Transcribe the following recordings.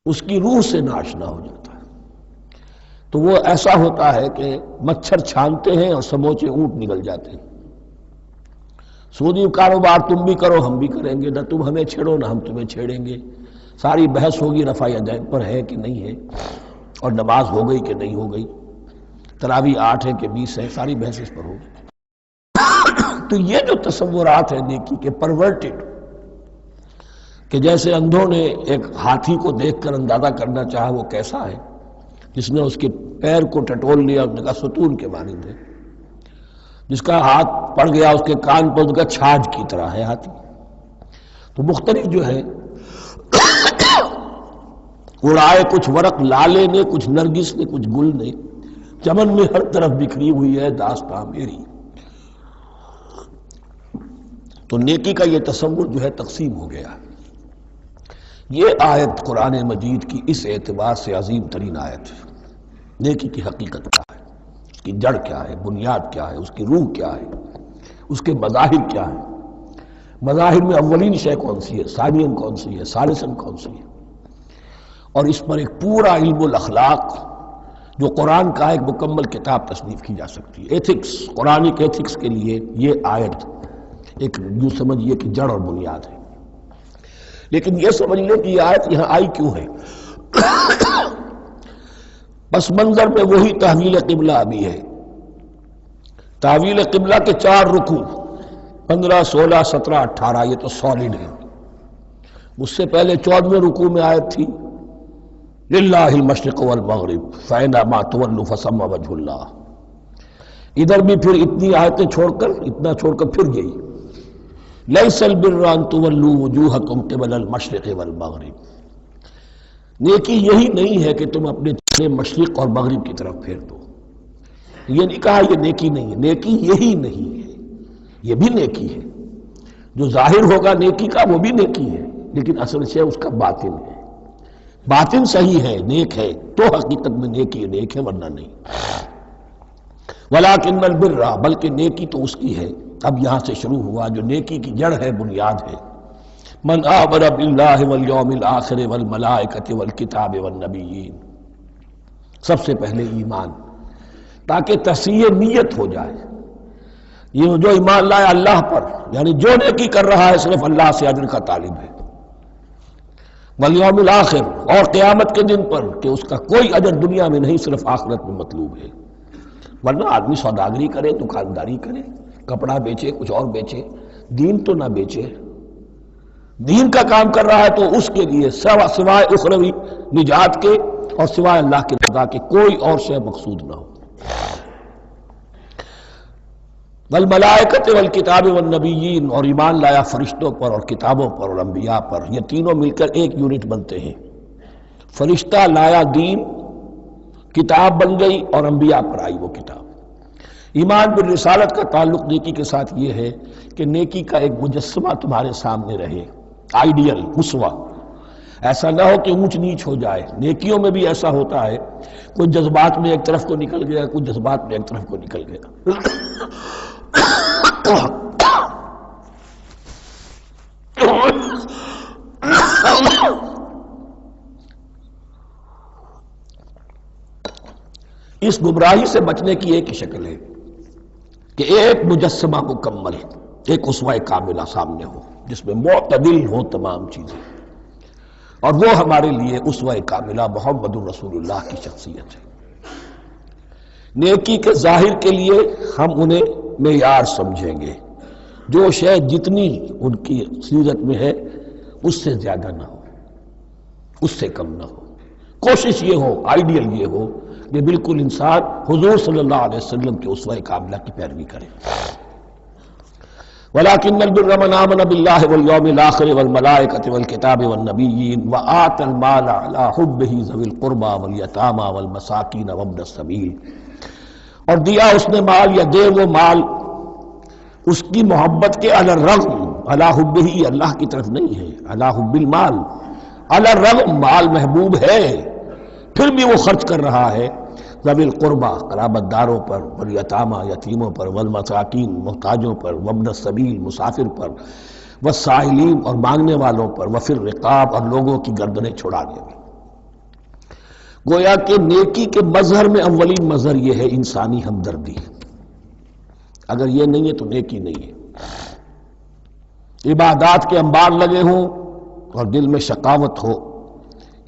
اس کی روح سے ناشنا ہو جاتا ہے۔ تو وہ ایسا ہوتا ہے کہ مچھر چھانتے ہیں اور سموچے اونٹ نکل جاتے ہیں۔ سودی کاروبار تم بھی کرو ہم بھی کریں گے، نہ تم ہمیں چھیڑو نہ ہم تمہیں چھیڑیں گے، ساری بحث ہوگی رفع یدین پر ہے کہ نہیں ہے، اور نماز ہو گئی کہ نہیں ہو گئی، تراویح 8 ہے کہ 20 ہے، ساری بحث اس پر ہوگی۔ تو یہ جو تصورات ہیں نیکی کے پرورٹڈ، کہ جیسے اندھوں نے ایک ہاتھی کو دیکھ کر اندازہ کرنا چاہا وہ کیسا ہے، جس نے اس کے پیر کو ٹٹول لیا، اس نے کہا ستون کے مانند ہے، جس کا ہاتھ پڑ گیا اس کے کان پر، اس کا چھاج کی طرح ہے ہاتھی۔ تو مختلف جو ہے اڑائے کچھ ورق لالے نے، کچھ نرگس نے، کچھ گل نے، چمن میں ہر طرف بکھری ہوئی ہے داستان میری۔ تو نیکی کا یہ تصور جو ہے تقسیم ہو گیا۔ یہ آیت قرآن مجید کی اس اعتبار سے عظیم ترین آیت ہے۔ نیکی کی حقیقت کیا ہے، اس کی جڑ کیا ہے، بنیاد کیا ہے، اس کی روح کیا ہے، اس کے مظاہر کیا ہے۔ مظاہر میں اولین شے کون سی ہے، ثانین کون سی ہے، ثالثاً کون سی ہے، اور اس پر ایک پورا علم الاخلاق جو قرآن کا ایک مکمل کتاب تصنیف کی جا سکتی ہے۔ ایتھکس، قرآنک ایتھکس کے لیے یہ آیت ایک یوں سمجھیے کہ جڑ اور بنیاد ہے۔ لیکن یہ سمجھ لیں کہ یہ آیت یہاں آئی کیوں ہے۔ پس منظر میں وہی تحویل قبلہ ابھی ہے۔ تحویل قبلہ کے 4 رکوع 15 16 17 18 یہ تو سالڈ ہے۔ اس سے پہلے 14ویں رکوع میں آیت تھی للہ المشرق والمغرب فأینما تولوا فثم وجہ اللہ۔ ادھر بھی پھر اتنی آیتیں چھوڑ کر، اتنا چھوڑ کر پھر گئی لیس البر ان تولوا وجوہکم قبل المشرق والمغرب۔ نیکی یہی نہیں ہے کہ تم اپنے چہرے مشرق اور مغرب کی طرف پھیر دو۔ یہ نہیں کہا یہ نیکی نہیں ہے، نیکی یہی نہیں ہے، یہ بھی نیکی ہے۔ جو ظاہر ہوگا نیکی کا وہ بھی نیکی ہے، لیکن اصل سے اس کا باطن ہے۔ باطن صحیح ہے، نیک ہے، تو حقیقت میں نیکی نیک ہے، ورنہ نہیں۔ ولیکن البر، بلکہ نیکی تو اس کی ہے۔ اب یہاں سے شروع ہوا جو نیکی کی جڑ ہے، بنیاد ہے۔ من آمن باللہ والیوم الآخر والملائکۃ والکتاب والنبیین، سب سے پہلے ایمان، تاکہ تصحیح نیت ہو جائے۔ یہ جو ایمان لائے اللہ پر، یعنی جو نیکی کر رہا ہے صرف اللہ سے اجر کا طالب ہے، والیوم الآخر، اور قیامت کے دن پر کہ اس کا کوئی اجر دنیا میں نہیں، صرف آخرت میں مطلوب ہے۔ ورنہ آدمی سوداگری کرے، دکانداری کرے، کپڑا بیچے، کچھ اور بیچے، دین تو نہ بیچے۔ دین کا کام کر رہا ہے تو اس کے لیے سوائے اخروی نجات کے اور سوائے اللہ کے رضا کے کوئی اور شے مقصود نہ ہو۔ والملائکۃ والکتاب والنبیین، اور ایمان لایا فرشتوں پر اور کتابوں پر اور انبیاء پر۔ یہ تینوں مل کر ایک یونٹ بنتے ہیں۔ فرشتہ لایا دین، کتاب بن گئی، اور انبیاء پر آئی وہ کتاب۔ ایمان بالرسالت کا تعلق نیکی کے ساتھ یہ ہے کہ نیکی کا ایک مجسمہ تمہارے سامنے رہے، آئیڈیل، اسوہ۔ ایسا نہ ہو کہ اونچ نیچ ہو جائے۔ نیکیوں میں بھی ایسا ہوتا ہے، کوئی جذبات میں ایک طرف کو نکل گیا، کوئی جذبات میں ایک طرف کو نکل گیا۔ اس گمراہی سے بچنے کی ایک ہی شکل ہے کہ ایک مجسمہ مکمل، ایک اسوہ کاملہ سامنے ہو جس میں معتدل ہو تمام چیزیں، اور وہ ہمارے لیے اسوہ کاملہ محمد الرسول اللہ کی شخصیت ہے۔ نیکی کے ظاہر کے لیے ہم انہیں معیار سمجھیں گے، جو شے جتنی ان کی سیرت میں ہے اس سے زیادہ نہ ہو، اس سے کم نہ ہو۔ کوشش یہ ہو، آئیڈیل یہ ہو کہ بالکل انسان حضور صلی اللہ علیہ وسلم کے اسوہ کاملہ کی پیروی کرے۔ وَلَٰكِنَّ الْبِرَّ مَنْ آمَنَ بِاللَّهِ وَالْيَوْمِ الْآخِرِ وَالْمَلَائِكَةِ وَالْكِتَابِ وَالنَّبِيِّينَ وَآتَى الْمَالَ عَلَىٰ حُبِّهِ ذَوِي الْقُرْبَىٰ وَالْيَتَامَىٰ وَالْمَسَاكِينَ وَابْنَ السَّبِيلِ، اور دیا اس نے مال، یا دے وہ مال اس کی محبت کے علی الرغم، علی حبہ اللہ کی طرف نہیں ہے، علی حب المال، علی الرغم مال محبوب ہے پھر بھی وہ خرچ کر رہا ہے، ذوی القربہ قرابت داروں پر، والیتامى یتیموں پر، والمساکین محتاجوں پر، وابن السبیل مسافر پر، والسائلین اور مانگنے والوں پر، وفی الرقاب اور لوگوں کی گردنیں چھڑانے میں۔ گویا کہ نیکی کے مظہر میں اولین مظہر یہ ہے انسانی ہمدردی. اگر یہ نہیں ہے تو نیکی نہیں ہے. عبادات کے انبار لگے ہوں اور دل میں شقاوت ہو،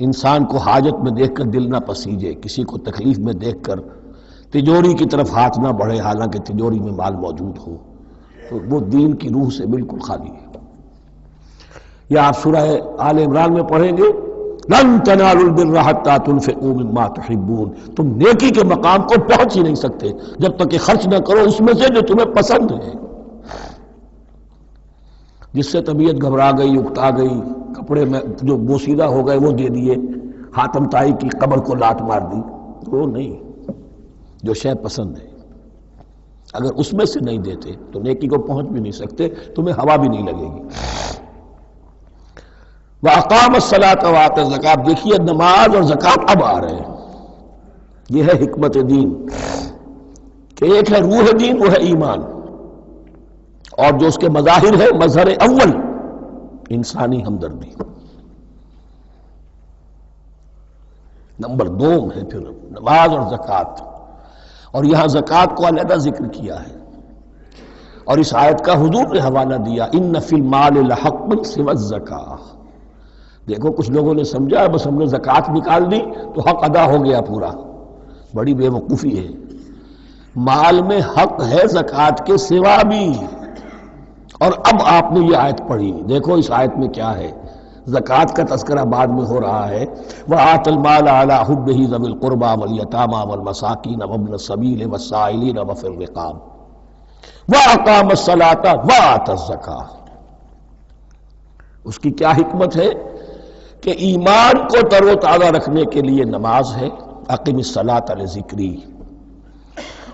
انسان کو حاجت میں دیکھ کر دل نہ پسیجے، کسی کو تکلیف میں دیکھ کر تجوری کی طرف ہاتھ نہ بڑھے حالانکہ تجوری میں مال موجود ہو، تو وہ دین کی روح سے بالکل خالی ہے. یا آپ سورہ آل عمران میں پڑھیں گے لن تنالوا البر حتى تنفقوا مما تحبون، تم نیکی کے مقام کو پہنچ ہی نہیں سکتے جب تک کہ خرچ نہ کرو اس میں سے جو تمہیں پسند ہے. جس سے طبیعت گھبرا گئی، اکتا گئی، کپڑے میں جو بوسیدہ ہو گئے وہ دے دیے، حاتم طائی کی قبر کو لات مار دی، وہ نہیں. جو شے پسند ہے اگر اس میں سے نہیں دیتے تو نیکی کو پہنچ بھی نہیں سکتے، تمہیں ہوا بھی نہیں لگے گی. وَأَقَامَ الصَّلَاةَ وَآتَى الزَّكَاةَ، دیکھیے نماز اور زکوٰۃ اب آ رہے ہیں. یہ ہے حکمت دین کہ ایک ہے روح دین، وہ ہے ایمان، اور جو اس کے مظاہر ہے مظہر اول انسانی ہمدردی. نمبر دو ہے پھر نماز اور زکوٰۃ، اور یہاں زکوٰۃ کو علیحدہ ذکر کیا ہے اور اس آیت کا حضور نے حوالہ دیا ان فی المال لحق سوى الزکاۃ. دیکھو کچھ لوگوں نے سمجھا بس ہم نے زکوٰۃ نکال دی تو حق ادا ہو گیا پورا. بڑی بے وقوفی ہے. مال میں حق ہے زکوٰۃ کے سوا بھی. اور اب آپ نے یہ آیت پڑھی، دیکھو اس آیت میں کیا ہے. زکوٰۃ کا تذکرہ بعد میں ہو رہا ہے وَآتَ الْمَالَ عَلَىٰ حُبِّهِ ذَوِي الْقُرْبَىٰ وَالْيَتَامَىٰ وَالْمَسَاكِينَ وَابْنَ السَّبِيلِ وَالسَّائِلِينَ وَفِي الرِّقَابِ وَأَقَامَ الصَّلَاةَ وَآتَى الزَّكَاةَ. اس کی کیا حکمت ہے کہ ایمان کو تر و تازہ رکھنے کے لیے نماز ہے، اقم الصلاۃ لذکری،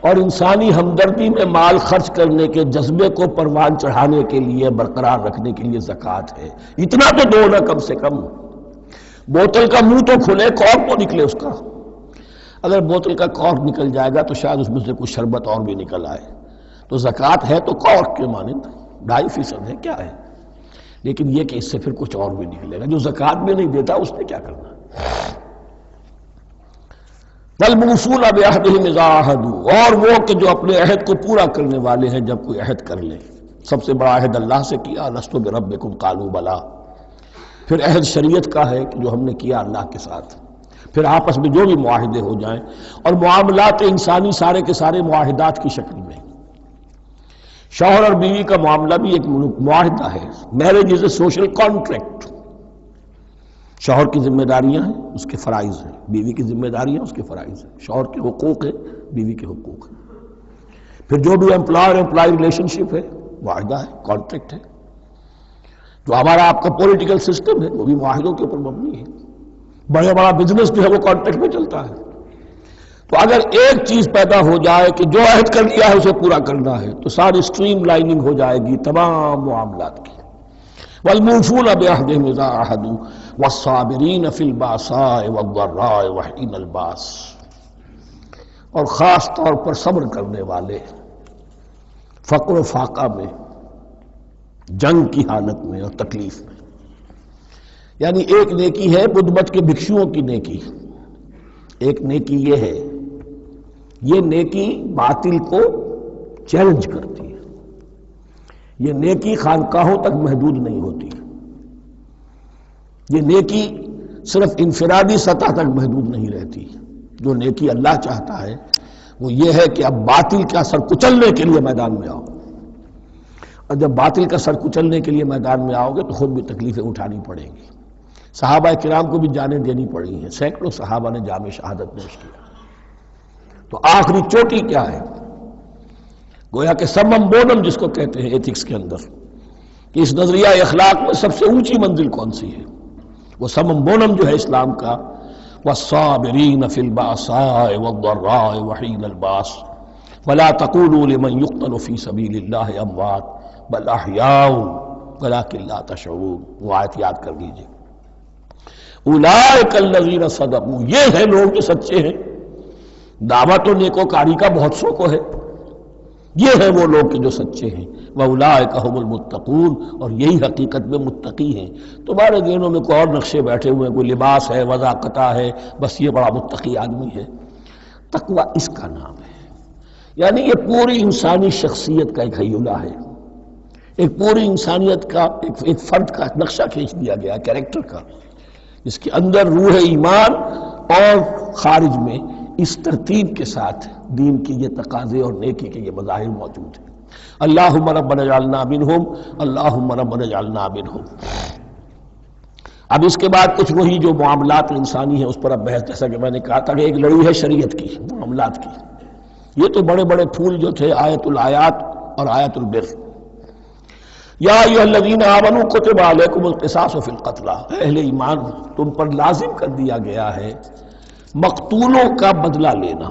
اور انسانی ہمدردی میں مال خرچ کرنے کے جذبے کو پروان چڑھانے کے لیے برقرار رکھنے کے لیے زکوٰۃ ہے. اتنا تو دو نا کم سے کم. بوتل کا منہ تو کھلے، کارک تو نکلے اس کا. اگر بوتل کا کارک نکل جائے گا تو شاید اس میں سے کچھ شربت اور بھی نکل آئے. تو زکوٰۃ ہے تو کارک کے مانند 2.5% ہے، کیا ہے، لیکن یہ کہ اس سے پھر کچھ اور بھی نکلے گا. جو زکوٰۃ بھی نہیں دیتا اس نے کیا کرنا. وَالْمُوفُونَ بِعَهْدِهِمْ إِذَا عَاهَدُوا، اور وہ کہ جو اپنے عہد کو پورا کرنے والے ہیں جب کوئی عہد کر لیں. سب سے بڑا عہد اللہ سے کیا، لست بربکم قالوا بلی. پھر عہد شریعت کا ہے کہ جو ہم نے کیا اللہ کے ساتھ. پھر آپس میں جو بھی معاہدے ہو جائیں، اور معاملات انسانی سارے کے سارے معاہدات کی شکل میں. شوہر اور بیوی کا معاملہ بھی ایک معاہدہ ہے. Marriage is a social contract. شوہر کی ذمہ داریاں ہیں، اس کے فرائض ہیں، بیوی کی ذمہ داریاں اس کے فرائض ہیں. شوہر کے حقوق ہیں، بیوی کے حقوق ہیں. پھر جو بھی امپلائر امپلائی ریلیشن شپ ہے معاہدہ ہے، کانٹریکٹ ہے. جو ہمارا آپ کا پولیٹیکل سسٹم ہے وہ بھی معاہدوں کے اوپر مبنی ہے. بڑا بزنس جو ہے وہ کانٹریکٹ میں چلتا ہے. تو اگر ایک چیز پیدا ہو جائے کہ جو عہد کر لیا ہے اسے پورا کرنا ہے تو ساری اسٹریم لائننگ ہو جائے گی تمام معاملات کی. وَالْمُوفُونَ بِعَهْدِهِمْ إِذَا عَاهَدُوا وَالصَّابِرِينَ فِي الْبَأْسَاءِ وَالضَّرَّاءِ وَحِينَ الْبَأْسِ، اور خاص طور پر صبر کرنے والے فقر و فاقہ میں، جنگ کی حالت میں اور تکلیف میں. یعنی ایک نیکی ہے بدھ مت کے بھکشوؤں کی نیکی. ایک نیکی یہ ہے، یہ نیکی باطل کو چیلنج کرتی ہے. یہ نیکی خانقاہوں تک محدود نہیں ہوتی. یہ نیکی صرف انفرادی سطح تک محدود نہیں رہتی. جو نیکی اللہ چاہتا ہے وہ یہ ہے کہ اب باطل کا سر کچلنے کے لیے میدان میں آؤ. اور جب باطل کا سر کچلنے کے لیے میدان میں آؤ گے تو خود بھی تکلیفیں اٹھانی پڑیں گی. صحابہ کرام کو بھی جانیں دینی پڑی ہیں. سینکڑوں صحابہ نے جام شہادت نوش کیا. تو آخری چوٹی کیا ہے؟ گویا کہ سمم بونم جس کو کہتے ہیں ایتھکس کے اندر، کہ اس نظریہ اخلاق میں سب سے اونچی منزل کون سی ہے؟ وہ سمم بونم جو ہے اسلام کا، والصابرین فی البأساء والضراء وحین الباس ولا تقولوا لمن یقتل فی سبیل اللہ اموات بل احیاء ولکن لا تشعرون. وہ آیت یاد کر لیجیے. اولئک الذین صدقوا، یہ ہے لوگ جو سچے ہیں. دعوت و نیکوکاری کا بہت سو کو ہے، یہ ہیں وہ لوگ کہ جو سچے ہیں، وَأُولَٰئِكَ هُمُ الْمُتَّقُونَ، اور یہی حقیقت میں متقی ہیں۔ تمہارے ذہنوں میں کوئی اور نقشے بیٹھے ہوئے ہیں، کوئی لباس ہے، وضاقتہ ہے، بس یہ بڑا متقی آدمی ہے۔ تقویٰ اس کا نام ہے، یعنی یہ پوری انسانی شخصیت کا ایک ہیولہ ہے، ایک پوری انسانیت کا ایک فرد کا نقشہ کھینچ دیا گیا کیریکٹر کا، جس کے اندر روح ایمان اور خارج میں اس ترتیب کے ساتھ دین کی یہ تقاضے اور نیکی کے یہ مظاہر موجود ہیں۔ اللہم ربنا اجعلنا منہم، اللہم ربنا اجعلنا منہم۔ اب اس کے بعد کچھ وہی جو معاملات انسانی ہیں اس پر اب بحث، جیسا کہ میں نے کہا تھا کہ ایک لڑی ہے شریعت کی، معاملات کی۔ یہ تو بڑے بڑے پھول جو تھے آیت الآیات اور آیت البر۔ یا ایھا الذین آمنوا کتب علیکم القصاص فی القتلی، اہل ایمان تم پر لازم کر دیا گیا ہے مقتولوں کا بدلہ لینا۔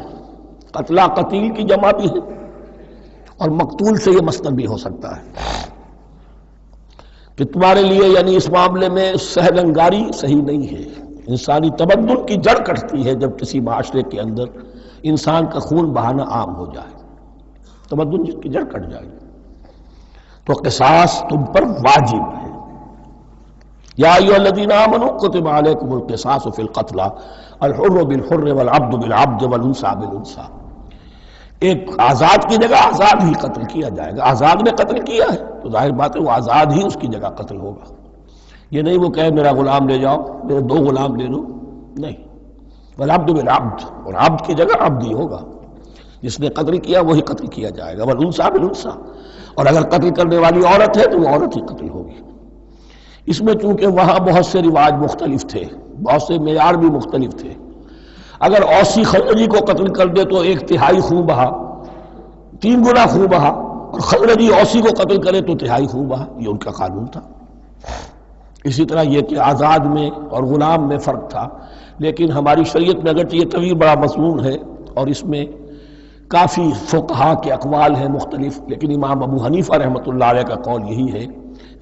قتلہ قتیل کی جمع بھی ہے، اور مقتول سے یہ مصدر بھی ہو سکتا ہے کہ تمہارے لیے، یعنی اس معاملے میں سہل انگاری صحیح نہیں ہے۔ انسانی تمدن کی جڑ کٹتی ہے جب کسی معاشرے کے اندر انسان کا خون بہانا عام ہو جائے، تمدن جس کی جڑ کٹ جائے، تو قصاص تم پر واجب ہے۔ یا ایھا الذین آمنوا کتب علیکم القصاص فی القتلی الحر بالحر والعبد بالعبد والانثى بالانثى۔ ایک آزاد کی جگہ آزاد ہی قتل کیا جائے گا۔ آزاد نے قتل کیا ہے تو ظاہر بات ہے وہ آزاد ہی اس کی جگہ قتل ہوگا۔ یہ نہیں وہ کہے میرا غلام لے جاؤ، میرے 2 غلام لے لو، نہیں۔ والعبد بالعبد، اور عبد کی جگہ عبد ہی ہوگا، جس نے قتل کیا وہی قتل کیا جائے گا۔ والانثى بالانثى، اور اگر قتل کرنے والی عورت ہے تو وہ عورت ہی قتل ہوگی۔ اس میں چونکہ وہاں بہت سے رواج مختلف تھے، بہت سے معیار بھی مختلف تھے۔ اگر اوسی خزرجی کو قتل کر دے تو 1/3 خون بہا، 3 گنا خون بہا، اور خزرجی اوسی کو قتل کرے تو 1/3 خون بہا، یہ ان کا قانون تھا۔ اسی طرح یہ کہ آزاد میں اور غلام میں فرق تھا، لیکن ہماری شریعت میں اگرچہ یہ طویل بڑا مضمون ہے اور اس میں کافی فقہا کے اقوال ہیں مختلف، لیکن امام ابو حنیفہ رحمۃ اللہ علیہ کا قول یہی ہے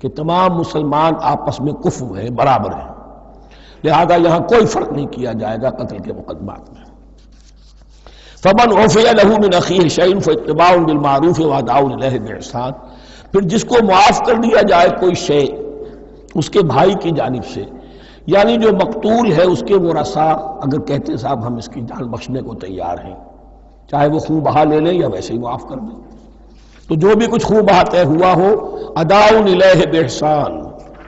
کہ تمام مسلمان آپس میں کفو ہیں، برابر ہیں، لہذا یہاں کوئی فرق نہیں کیا جائے گا قتل کے مقدمات میں۔ فمن عفی لہ من اخیہ شیء فاتباع بالمعروف واداء الیہ باحسان، پھر جس کو معاف کر دیا جائے کوئی شے اس کے بھائی کی جانب سے، یعنی جو مقتول ہے اس کے ورثاء اگر کہتے صاحب ہم اس کی جان بخشنے کو تیار ہیں، چاہے وہ خون بہا لے لیں یا ویسے ہی معاف کر دیں، تو جو بھی کچھ خون بہا طے ہوا ہو اداء الیہ باحسان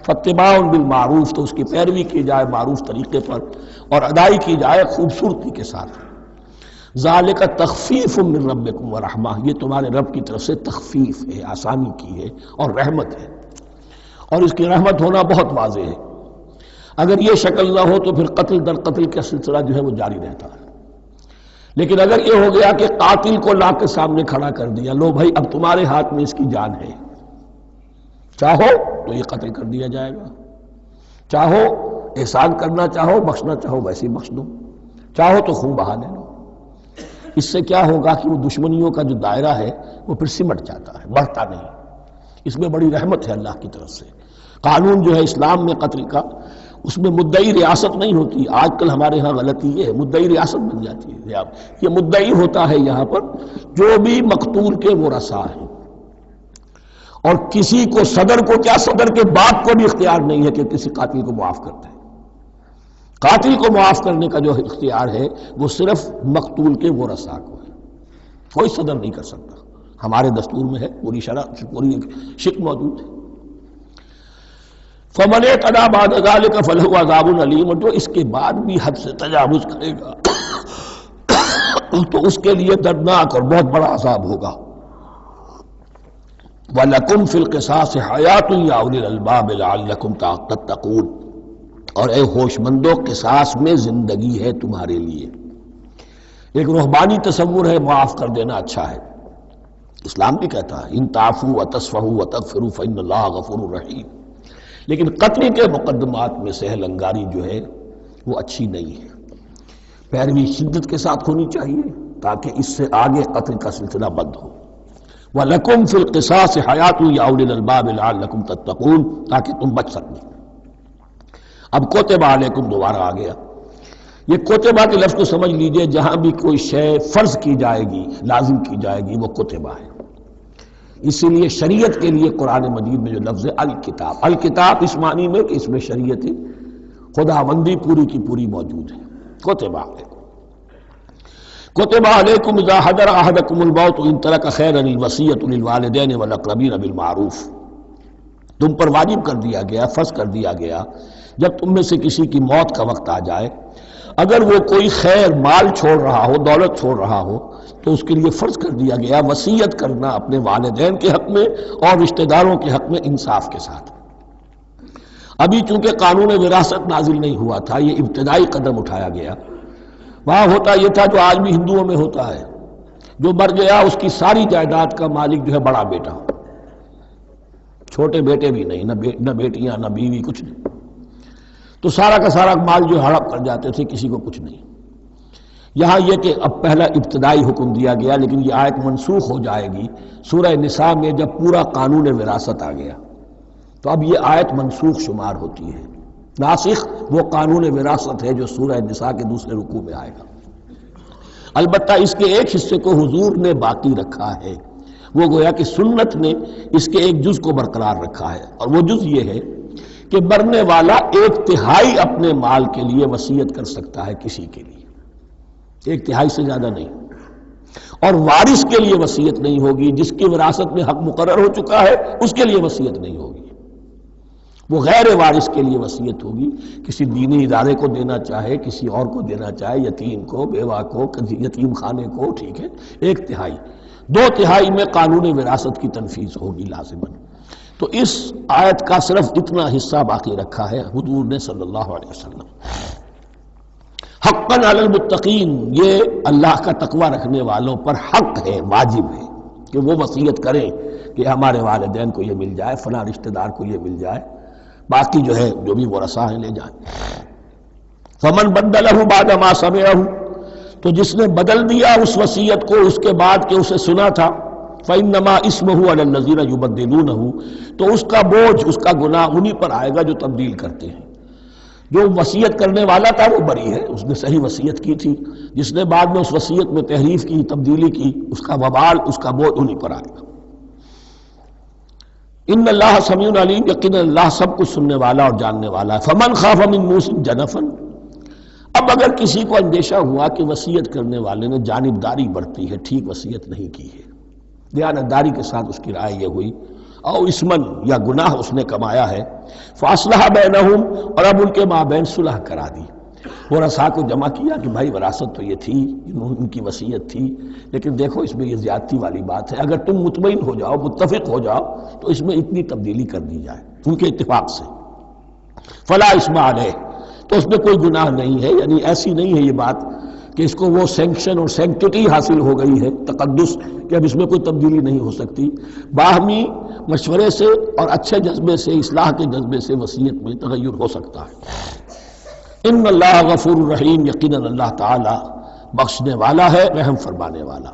فاتباع بالمعروف، تو اس کی پیروی کی جائے معروف طریقے پر اور ادائی کی جائے خوبصورتی کے ساتھ۔ ذالک تخفیف من ربکم ورحمہ، یہ تمہارے رب کی طرف سے تخفیف ہے، آسانی کی ہے اور رحمت ہے، اور اس کی رحمت ہونا بہت واضح ہے۔ اگر یہ شکل نہ ہو تو پھر قتل در قتل کا سلسلہ جو ہے وہ جاری رہتا ہے، لیکن اگر یہ ہو گیا کہ قاتل کو لا کے سامنے کھڑا کر دیا، لو بھائی اب تمہارے ہاتھ میں اس کی جان ہے، چاہو تو یہ قتل کر دیا جائے گا، چاہو احسان کرنا چاہو بخشنا چاہو ویسے ہی بخش دو، چاہو تو خون بہا لے لو۔ اس سے کیا ہوگا کہ وہ دشمنیوں کا جو دائرہ ہے وہ پھر سمٹ جاتا ہے، بڑھتا نہیں۔ اس میں بڑی رحمت ہے اللہ کی طرف سے۔ قانون جو ہے اسلام میں قتل کا، اس میں مدعی ریاست نہیں ہوتی۔ آج کل ہمارے ہاں غلطی یہ ہے، مدعی ریاست بن جاتی ہے۔ یہ مدعی ہوتا ہے یہاں پر جو بھی مقتول کے ورثاء ہیں، اور کسی کو صدر کو کیا، صدر کے باپ کو بھی اختیار نہیں ہے کہ کسی قاتل کو معاف کر دے۔ قاتل کو معاف کرنے کا جو اختیار ہے وہ صرف مقتول کے ورثاء کو ہے، کوئی صدر نہیں کر سکتا۔ ہمارے دستور میں ہے، پوری شرع پوری شک موجود ہے۔ فمن اعتدی بعد ذلک فلہ عذاب علیم، اور جو اس کے بعد بھی حد سے تجاوز کرے گا تو اس کے لیے دردناک اور بہت بڑا عذاب ہوگا۔ وَلَكُمْ فِي الْقِصَاصِ حَيَاةٌ يَا أُولِي الْأَلْبَابِ لَعَلَّكُمْ تَتَّقُونَ، اور اے ہوش مندو قصاص میں زندگی ہے تمہارے لیے۔ ایک روحانی تصور ہے معاف کر دینا اچھا ہے، اسلام بھی کہتا ہے ان تعفوا وتصفحوا وتغفروا فإن اللہ غفور رحیم، لیکن قتل کے مقدمات میں سہل انگاری جو ہے وہ اچھی نہیں ہے، پیروی شدت کے ساتھ ہونی چاہیے تاکہ اس سے آگے قتل کا سلسلہ بند ہو۔ وَلَكُمْ فِي الْقِصَاصِ حَيَاةٌ يَا أُولِي الْأَلْبَابِ لَعَلَّكُمْ تَتَّقُونَ، تاکہ تم بچ سکیں۔ اب کوتبہ علیکم دوبارہ آ گیا۔ یہ کوتبہ کے لفظ کو سمجھ لیجئے، جہاں بھی کوئی شے فرض کی جائے گی، لازم کی جائے گی، وہ کوتبہ ہے۔ اسی لیے شریعت کے لیے قرآن مجید میں جو لفظ ہے الکتاب، الکتاب اس معنی میں کہ اس میں شریعت خداوندی پوری کی پوری موجود ہے۔ کتب علیکم اذا حضر احدکم الموت ان ترک خیرا الوصیۃ للوالدین والاقربین بالمعروف، تم پر واجب کر دیا گیا، فرض کر دیا گیا، جب تم میں سے کسی کی موت کا وقت آ جائے، اگر وہ کوئی خیر مال چھوڑ رہا ہو، دولت چھوڑ رہا ہو، تو اس کے لیے فرض کر دیا گیا وصیت کرنا اپنے والدین کے حق میں اور رشتہ داروں کے حق میں انصاف کے ساتھ۔ ابھی چونکہ قانون وراثت نازل نہیں ہوا تھا، یہ ابتدائی قدم اٹھایا گیا۔ وہاں ہوتا یہ تھا جو آج بھی ہندوؤں میں ہوتا ہے، جو مر گیا اس کی ساری جائیداد کا مالک جو ہے بڑا بیٹا، چھوٹے بیٹے بھی نہیں، نہ بیٹیاں نہ بیوی، کچھ نہیں، تو سارا کا سارا مال جو ہڑپ کر جاتے تھے، کسی کو کچھ نہیں۔ یہاں یہ کہ اب پہلا ابتدائی حکم دیا گیا، لیکن یہ آیت منسوخ ہو جائے گی سورہ نساء میں جب پورا قانون وراثت آ گیا، تو اب یہ آیت منسوخ شمار ہوتی ہے۔ ناسخ وہ قانون وراثت ہے جو سورہ نساء کے دوسرے رکوع میں آئے گا۔ البتہ اس کے ایک حصے کو حضور نے باقی رکھا ہے، وہ گویا کہ سنت نے اس کے ایک جز کو برقرار رکھا ہے، اور وہ جز یہ ہے کہ مرنے والا 1/3 اپنے مال کے لیے وصیت کر سکتا ہے کسی کے لیے، 1/3 سے زیادہ نہیں، اور وارث کے لیے وصیت نہیں ہوگی، جس کی وراثت میں حق مقرر ہو چکا ہے اس کے لیے وصیت نہیں ہوگی، وہ غیر وارث کے لیے وصیت ہوگی، کسی دینی ادارے کو دینا چاہے، کسی اور کو دینا چاہے، یتیم کو، بیوہ کو، یتیم خانے کو، ٹھیک ہے، 1/3، 2/3 میں قانون وراثت کی تنفیذ ہوگی لازماً۔ تو اس آیت کا صرف اتنا حصہ باقی رکھا ہے حضور نے صلی اللہ علیہ وسلم۔ حقاً علی المتقین، یہ اللہ کا تقوی رکھنے والوں پر حق ہے، واجب ہے کہ وہ وصیت کریں کہ ہمارے والدین کو یہ مل جائے، فلاں رشتہ دار کو یہ مل جائے، باقی جو ہے جو بھی ورثاء ہیں لے جائیں۔ فمن بدلہ بعد ما سمعہ، تو جس نے بدل دیا اس وصیت کو اس کے بعد کہ اسے سنا تھا، فإنما اسمہ علی الذین یبدلونہ، تو اس کا بوجھ، اس کا گناہ انہی پر آئے گا جو تبدیل کرتے ہیں۔ جو وصیت کرنے والا تھا وہ بری ہے، اس نے صحیح وصیت کی تھی، جس نے بعد میں اس وصیت میں تحریف کی، تبدیلی کی، اس کا وبال، اس کا بوجھ انہی پر آئے گا۔ ان اللہ سمیع علیم، یقینا اللہ سب کچھ سننے والا اور جاننے والا ہے۔ فمن خاف من موص جنفا، اب اگر کسی کو اندیشہ ہوا کہ وصیت کرنے والے نے جانبداری برتی ہے، ٹھیک وصیت نہیں کی ہے، دیانتداری کے ساتھ اس کی رائے یہ ہوئی، او اسمن، یا گناہ اس نے کمایا ہے، فاصلح بینہم، اور اب ان کے مابین صلح کرا دی، ورثاء کو جمع کیا کہ بھائی وراثت تو یہ تھی، ان کی وصیت تھی، لیکن دیکھو اس میں یہ زیادتی والی بات ہے، اگر تم مطمئن ہو جاؤ، متفق ہو جاؤ، تو اس میں اتنی تبدیلی کر دی جائے ان کے اتفاق سے، فلا اسم علیہ، تو اس میں کوئی گناہ نہیں ہے، یعنی ایسی نہیں ہے یہ بات کہ اس کو وہ سینکشن اور سینکٹیٹی حاصل ہو گئی ہے، تقدس، کہ اب اس میں کوئی تبدیلی نہیں ہو سکتی۔ باہمی مشورے سے اور اچھے جذبے سے، اصلاح کے جذبے سے وصیت میں تغیر ہو سکتا ہے۔ ان اللہ غفور الرحیم، یقیناً اللہ تعالی بخشنے والا ہے، رحم فرمانے والا۔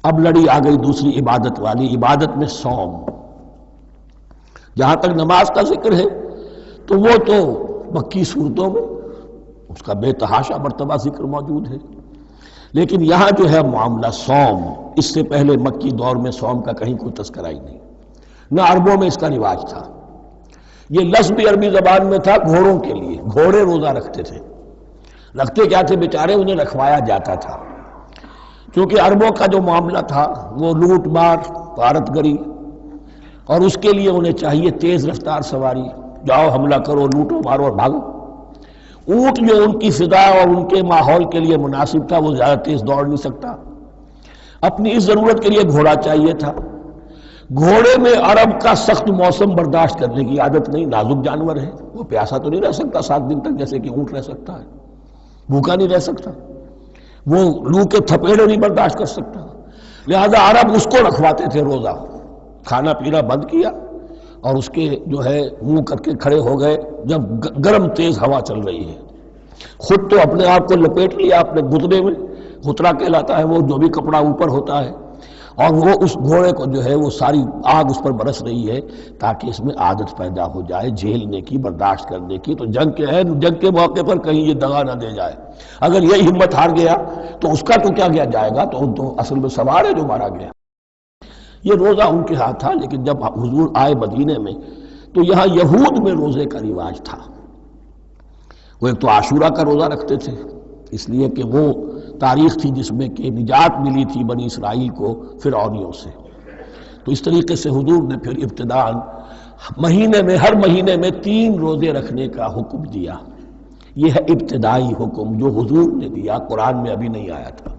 اب لڑی آ گئی دوسری عبادت والی، عبادت میں صوم۔ جہاں تک نماز کا ذکر ہے تو وہ تو مکی صورتوں میں اس کا بے تحاشا مرتبہ ذکر موجود ہے، لیکن یہاں جو ہے معاملہ صوم، اس سے پہلے مکی دور میں صوم کا کہیں کوئی تذکرہ ہی نہیں، نہ عربوں میں اس کا رواج تھا۔ یہ لفظ بھی عربی زبان میں تھا گھوڑوں کے لیے، گھوڑے روزہ رکھتے تھے، رکھتے کیا تھے بیچارے، انہیں رکھوایا جاتا تھا، کیونکہ عربوں کا جو معاملہ تھا وہ لوٹ مار، غارت گری، اور اس کے لیے انہیں چاہیے تیز رفتار سواری، جاؤ حملہ کرو، لوٹو مارو اور بھاگو۔ اونٹ جو ان کی فضا اور ان کے ماحول کے لیے مناسب تھا، وہ زیادہ تیز دوڑ نہیں سکتا، اپنی اس ضرورت کے لیے گھوڑا چاہیے تھا۔ گھوڑے میں عرب کا سخت موسم برداشت کرنے کی عادت نہیں، نازک جانور ہے، وہ پیاسا تو نہیں رہ سکتا 7 دن تک جیسے کہ اونٹ رہ سکتا ہے، بھوکا نہیں رہ سکتا، وہ لو کے تھپیڑے نہیں برداشت کر سکتا، لہذا عرب اس کو رکھواتے تھے روزہ، کھانا پینا بند کیا اور اس کے جو ہے منہ کر کے کھڑے ہو گئے جب گرم تیز ہوا چل رہی ہے، خود تو اپنے آپ کو لپیٹ لیا اپنے گھٹنے میں، غترہ کہلاتا ہے وہ جو بھی کپڑا اوپر ہوتا ہے، اور وہ اس گھوڑے کو جو ہے وہ ساری آگ اس پر برس رہی ہے تاکہ اس میں عادت پیدا ہو جائے جھیلنے کی، برداشت کرنے کی، تو جنگ کے موقع پر کہیں یہ دغا نہ دے جائے، اگر یہ ہمت ہار گیا تو اس کا تو کیا کیا جائے گا، تو اصل میں سوار ہے جو مارا گیا۔ یہ روزہ ان کے ہاتھ تھا، لیکن جب حضور آئے مدینے میں تو یہاں یہود میں روزے کا رواج تھا۔ وہ ایک تو عاشورہ کا روزہ رکھتے تھے، اس لیے کہ وہ تاریخ تھی جس میں کہ نجات ملی تھی بنی اسرائیل کو فرعونیوں سے۔ تو اس طریقے سے حضور نے پھر ابتداءً مہینے میں ہر مہینے میں 3 روزے رکھنے کا حکم دیا۔ یہ ہے ابتدائی حکم جو حضور نے دیا، قرآن میں ابھی نہیں آیا تھا۔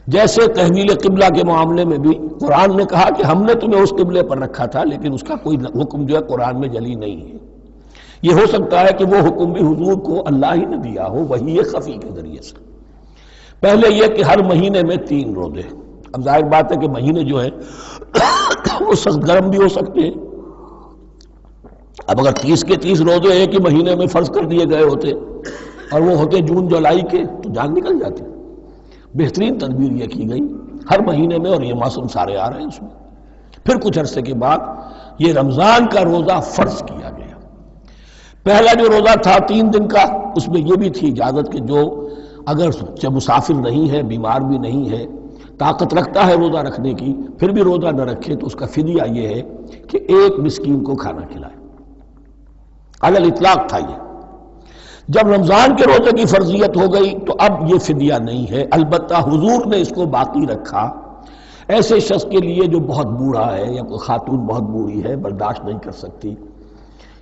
جیسے تحویل قبلہ کے معاملے میں بھی قرآن نے کہا کہ ہم نے تمہیں اس قبلے پر رکھا تھا، لیکن اس کا کوئی حکم جو ہے قرآن میں جلی نہیں ہے۔ یہ ہو سکتا ہے کہ وہ حکم بھی حضور کو اللہ ہی نے دیا ہو، وحی خفی کے ذریعے سے۔ پہلے یہ کہ ہر مہینے میں 3 روزے۔ اب ظاہر بات ہے کہ مہینے جو ہے وہ سخت گرم بھی ہو سکتے ہیں۔ اب اگر 30 کے 30 روزے ایک ہی مہینے میں فرض کر دیے گئے ہوتے اور وہ ہوتے جون جولائی کے تو جان نکل جاتی۔ بہترین تدبیر یہ کی گئی ہر مہینے میں، اور یہ موسم سارے آ رہے ہیں اس میں۔ پھر کچھ عرصے کے بعد یہ رمضان کا روزہ فرض کیا گیا۔ پہلا جو روزہ تھا 3 دن کا، اس میں یہ بھی تھی اجازت کہ جو اگر مسافر نہیں ہے، بیمار بھی نہیں ہے، طاقت رکھتا ہے روزہ رکھنے کی، پھر بھی روزہ نہ رکھے تو اس کا فدیہ یہ ہے کہ 1 مسکین کو کھانا کھلائے۔ علی الاطلاق تھا یہ۔ جب رمضان کے روزے کی فرضیت ہو گئی تو اب یہ فدیہ نہیں ہے، البتہ حضور نے اس کو باقی رکھا ایسے شخص کے لیے جو بہت بوڑھا ہے، یا کوئی خاتون بہت بوڑھی ہے برداشت نہیں کر سکتی،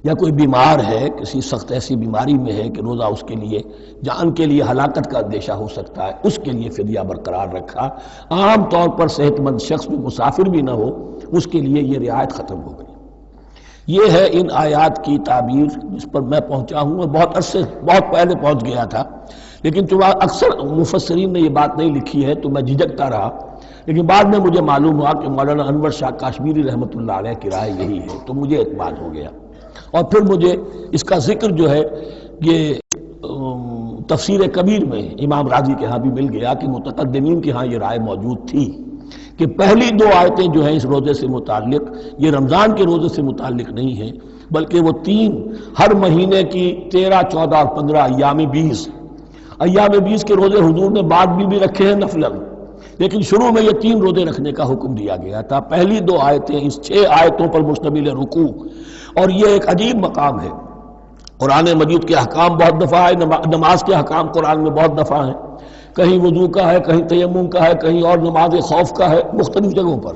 یا کوئی بیمار ہے کسی سخت ایسی بیماری میں ہے کہ روزہ اس کے لیے جان کے لیے ہلاکت کا اندیشہ ہو سکتا ہے، اس کے لیے فدیہ برقرار رکھا۔ عام طور پر صحت مند شخص جو مسافر بھی نہ ہو اس کے لیے یہ رعایت ختم ہو گئی۔ یہ ہے ان آیات کی تعبیر جس پر میں پہنچا ہوں، اور بہت پہلے پہنچ گیا تھا، لیکن چونکہ اکثر مفسرین نے یہ بات نہیں لکھی ہے تو میں جھجکتا رہا، لیکن بعد میں مجھے معلوم ہوا کہ مولانا انور شاہ کاشمیری رحمۃ اللہ علیہ کی رائے یہی ہے، تو مجھے اعتماد ہو گیا۔ اور پھر مجھے اس کا ذکر جو ہے یہ تفسیر کبیر میں امام راضی کے ہاں بھی مل گیا کہ متقدمین کے ہاں یہ رائے موجود تھی کہ پہلی 2 آیتیں جو ہیں اس روزے سے متعلق یہ رمضان کے روزے سے متعلق نہیں ہیں، بلکہ وہ 3 ہر مہینے کی 13، 14 اور 15 ایام 20 کے روزے حضور نے بعد بھی رکھے ہیں نفلاً، لیکن شروع میں یہ 3 روزے رکھنے کا حکم دیا گیا تھا۔ پہلی 2 آیتیں اس 6 آیتوں پر مشتمل رکوع، اور یہ ایک عجیب مقام ہے۔ قرآن مجید کے احکام بہت دفعہ ہے، نماز کے احکام قرآن میں بہت دفعہ ہیں، کہیں وضو کا ہے، کہیں تیمم کا ہے، کہیں اور نماز خوف کا ہے، مختلف جگہوں پر،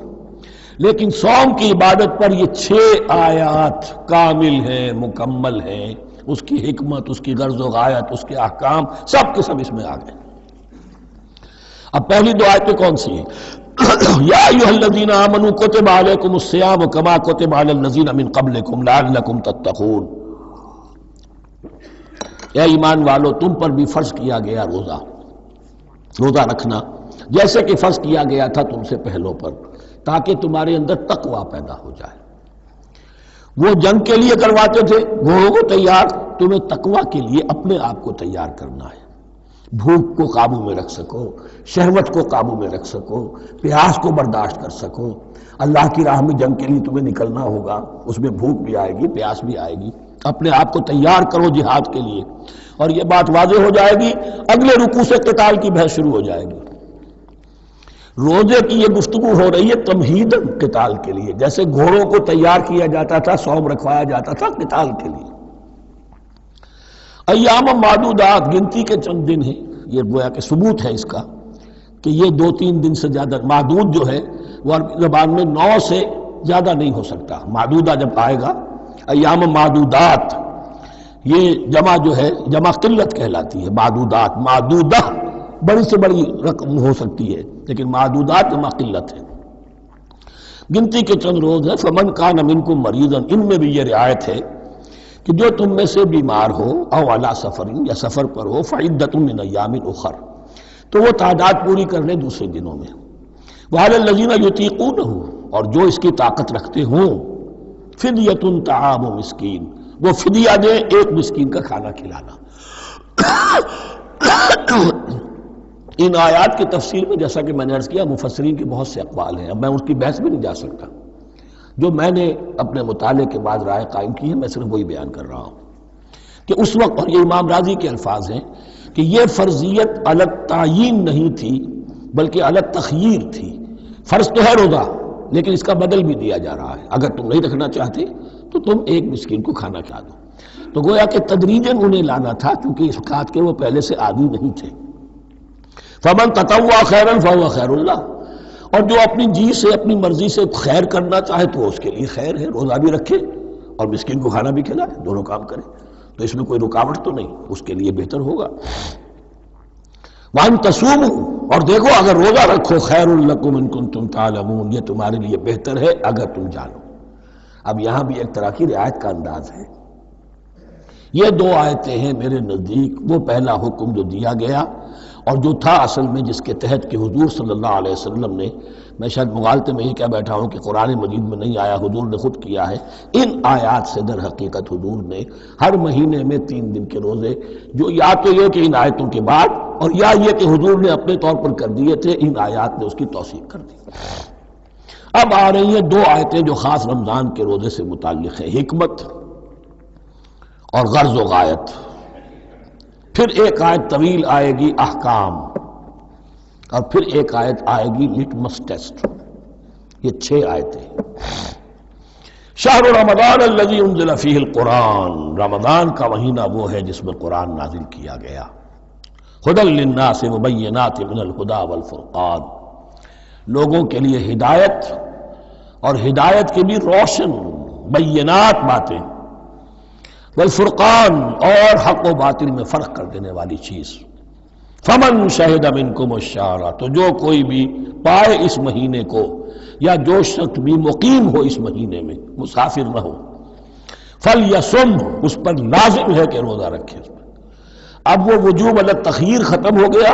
لیکن صوم کی عبادت پر یہ 6 آیات کامل ہیں، مکمل ہیں۔ اس کی حکمت، اس کی غرض و غایت، اس کے احکام سب کے سب اس میں آ گئے۔ اب پہلی 2 آیتیں کون سی ہیں؟ یا ایھا الذین آمنوا کتب علیکم الصیام کما کتب علی الذین من قبلکم لعلکم تتقون۔ اے ایمان والو، تم پر بھی فرض کیا گیا روزہ رکھنا، جیسے کہ فرض کیا گیا تھا تم سے پہلوں پر، تاکہ تمہارے اندر تقویٰ پیدا ہو جائے۔ وہ جنگ کے لیے کرواتے تھے گھوڑوں کو تیار، تمہیں تقویٰ کے لیے اپنے آپ کو تیار کرنا ہے، بھوک کو قابو میں رکھ سکو، شہوت کو قابو میں رکھ سکو، پیاس کو برداشت کر سکو۔ اللہ کی راہ میں جنگ کے لیے تمہیں نکلنا ہوگا، اس میں بھوک بھی آئے گی، پیاس بھی آئے گی، اپنے آپ کو تیار کرو جہاد کے لیے۔ اور یہ بات واضح ہو جائے گی، اگلے رکوع سے قتال کی بحث شروع ہو جائے گی۔ روزے کی یہ گفتگو ہو رہی ہے تمہیداً قتال کے لیے، جیسے گھوڑوں کو تیار کیا جاتا تھا، صوم رکھوایا جاتا تھا قتال کے لیے۔ ایام معدودات، گنتی کے چند دن ہیں، یہ گویا کہ ثبوت ہے اس کا کہ یہ 2-3 دن سے زیادہ، معدود جو ہے وہ عربی زبان میں 9 سے زیادہ نہیں ہو سکتا۔ معدودہ جب آئے گا، ایام معدودات، یہ جمع جو ہے جمع قلت کہلاتی ہے۔ معدودات، معدودہ بڑی سے بڑی رقم ہو سکتی ہے، لیکن معدودات جمع قلت ہے۔ گنتی کے چند روز ہیں۔ فمن کان منکم مریضا، ان میں بھی یہ رعایت ہے کہ جو تم میں سے بیمار ہو، او علی سفر، یا سفر پر ہو، فعدۃ من ایام اخر، تو وہ تعداد پوری کر لے دوسرے دنوں میں۔ وعلی الذین یطیقونہ، اور جو اس کی طاقت رکھتے ہوں، فدیۃ طعام مسکین، وہ فدیہ دے 1 مسکین کا کھانا کھلانا۔ ان آیات کی تفسیر میں جیسا کہ میں نے عرض کیا مفسرین کے بہت سے اقوال ہیں، اب میں اس کی بحث میں نہیں جا سکتا۔ جو میں نے اپنے مطالعے کے بعد رائے قائم کی ہے میں صرف وہی بیان کر رہا ہوں کہ اس وقت، اور یہ امام راضی کے الفاظ ہیں کہ یہ فرضیت علی تعیین نہیں تھی بلکہ علی تخییر تھی۔ فرض تو ہے روزہ، لیکن اس کا بدل بھی دیا جا رہا ہے، اگر تم نہیں رکھنا چاہتے تو تم ایک مسکین کو کھانا کھلا دو۔ تو گویا کہ تدریجاً انہیں لانا تھا، کیونکہ اس بات کے وہ پہلے سے عادی نہیں تھے۔ فمن تطوع خیرا فهو خیر اللہ، اور جو اپنی جی سے اپنی مرضی سے خیر کرنا چاہے تو اس کے لیے خیر ہے، روزہ بھی رکھے اور مسکین کو کھانا بھی کھلائے، دونوں کام کرے تو اس میں کوئی رکاوٹ تو نہیں، اس کے لیے بہتر ہوگا۔ وَأَن تَصُومُوا، اور دیکھو اگر روزہ رکھو، خیر لکم ان کنتم تعلمون، یہ تمہارے لیے بہتر ہے اگر تم جانو۔ اب یہاں بھی ایک طرح کی رعایت کا انداز ہے۔ یہ دو آیتیں ہیں میرے نزدیک وہ پہلا حکم جو دیا گیا اور جو تھا اصل میں جس کے تحت کہ حضور صلی اللہ علیہ وسلم نے، میں شاید مغالطے میں یہ کہہ بیٹھا ہوں کہ قرآن مجید میں نہیں آیا، حضور نے خود کیا ہے، ان آیات سے در حقیقت حضور نے ہر مہینے میں 3 دن کے روزے، جو یا تو یہ کہ ان آیتوں کے بعد، اور یا یہ کہ حضور نے اپنے طور پر کر دیے تھے، ان آیات نے اس کی توثیق کر دی۔ اب آ رہی ہیں 2 آیتیں جو خاص رمضان کے روزے سے متعلق ہیں، حکمت اور غرض و غایت۔ پھر ایک آیت طویل آئے گی احکام، اور پھر ایک آیت آئے گی لٹمس ٹیسٹ۔ یہ 6 آیتیں۔ شہر رمضان الذی انزل فیہ القرآن، رمضان کا مہینہ وہ ہے جس میں قرآن نازل کیا گیا۔ ھدی للناس وبینات من الھدی والفرقان، لوگوں کے لیے ہدایت اور ہدایت کی بھی روشن بینات باتیں، والفرقان اور حق و باطل میں فرق کر دینے والی چیز۔ فمن شہد منکم الشہر، تو جو کوئی بھی پائے اس مہینے کو، یا جو شخص بھی مقیم ہو اس مہینے میں، مسافر نہ ہو، فلیصم، اس پر لازم ہے کہ روزہ رکھے۔ اب وہ وجوب علی التخییر ختم ہو گیا،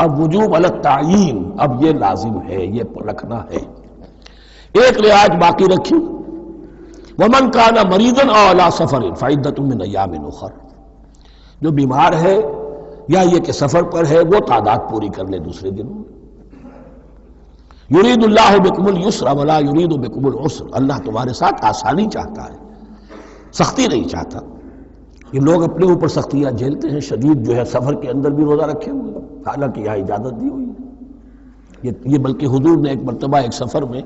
اب وجوب علی التعیین، اب یہ لازم ہے، یہ رکھنا ہے۔ ایک رعایت باقی رکھی، وَمَنْ كَانَ مَرِيضًا أَوْ عَلَىٰ سَفَرٍ فَعِدَّةٌ مِّنْ أَيَّامٍ أُخَرَ، جو بیمار ہے یا یہ کہ سفر پر ہے وہ تعداد پوری کر لے دوسرے دنوں میں۔ یرید اللہ بکم الیسر ولا یرید بکم العسر، اللہ تمہارے ساتھ آسانی چاہتا ہے، سختی نہیں چاہتا۔ یہ لوگ اپنے اوپر سختیاں جھیلتے ہیں، شدید جو ہے سفر کے اندر بھی روزہ رکھے ہوئے، حالانکہ یہاں اجازت دی ہوئی ہے۔ یہ بلکہ حضور نے ایک مرتبہ ایک سفر میں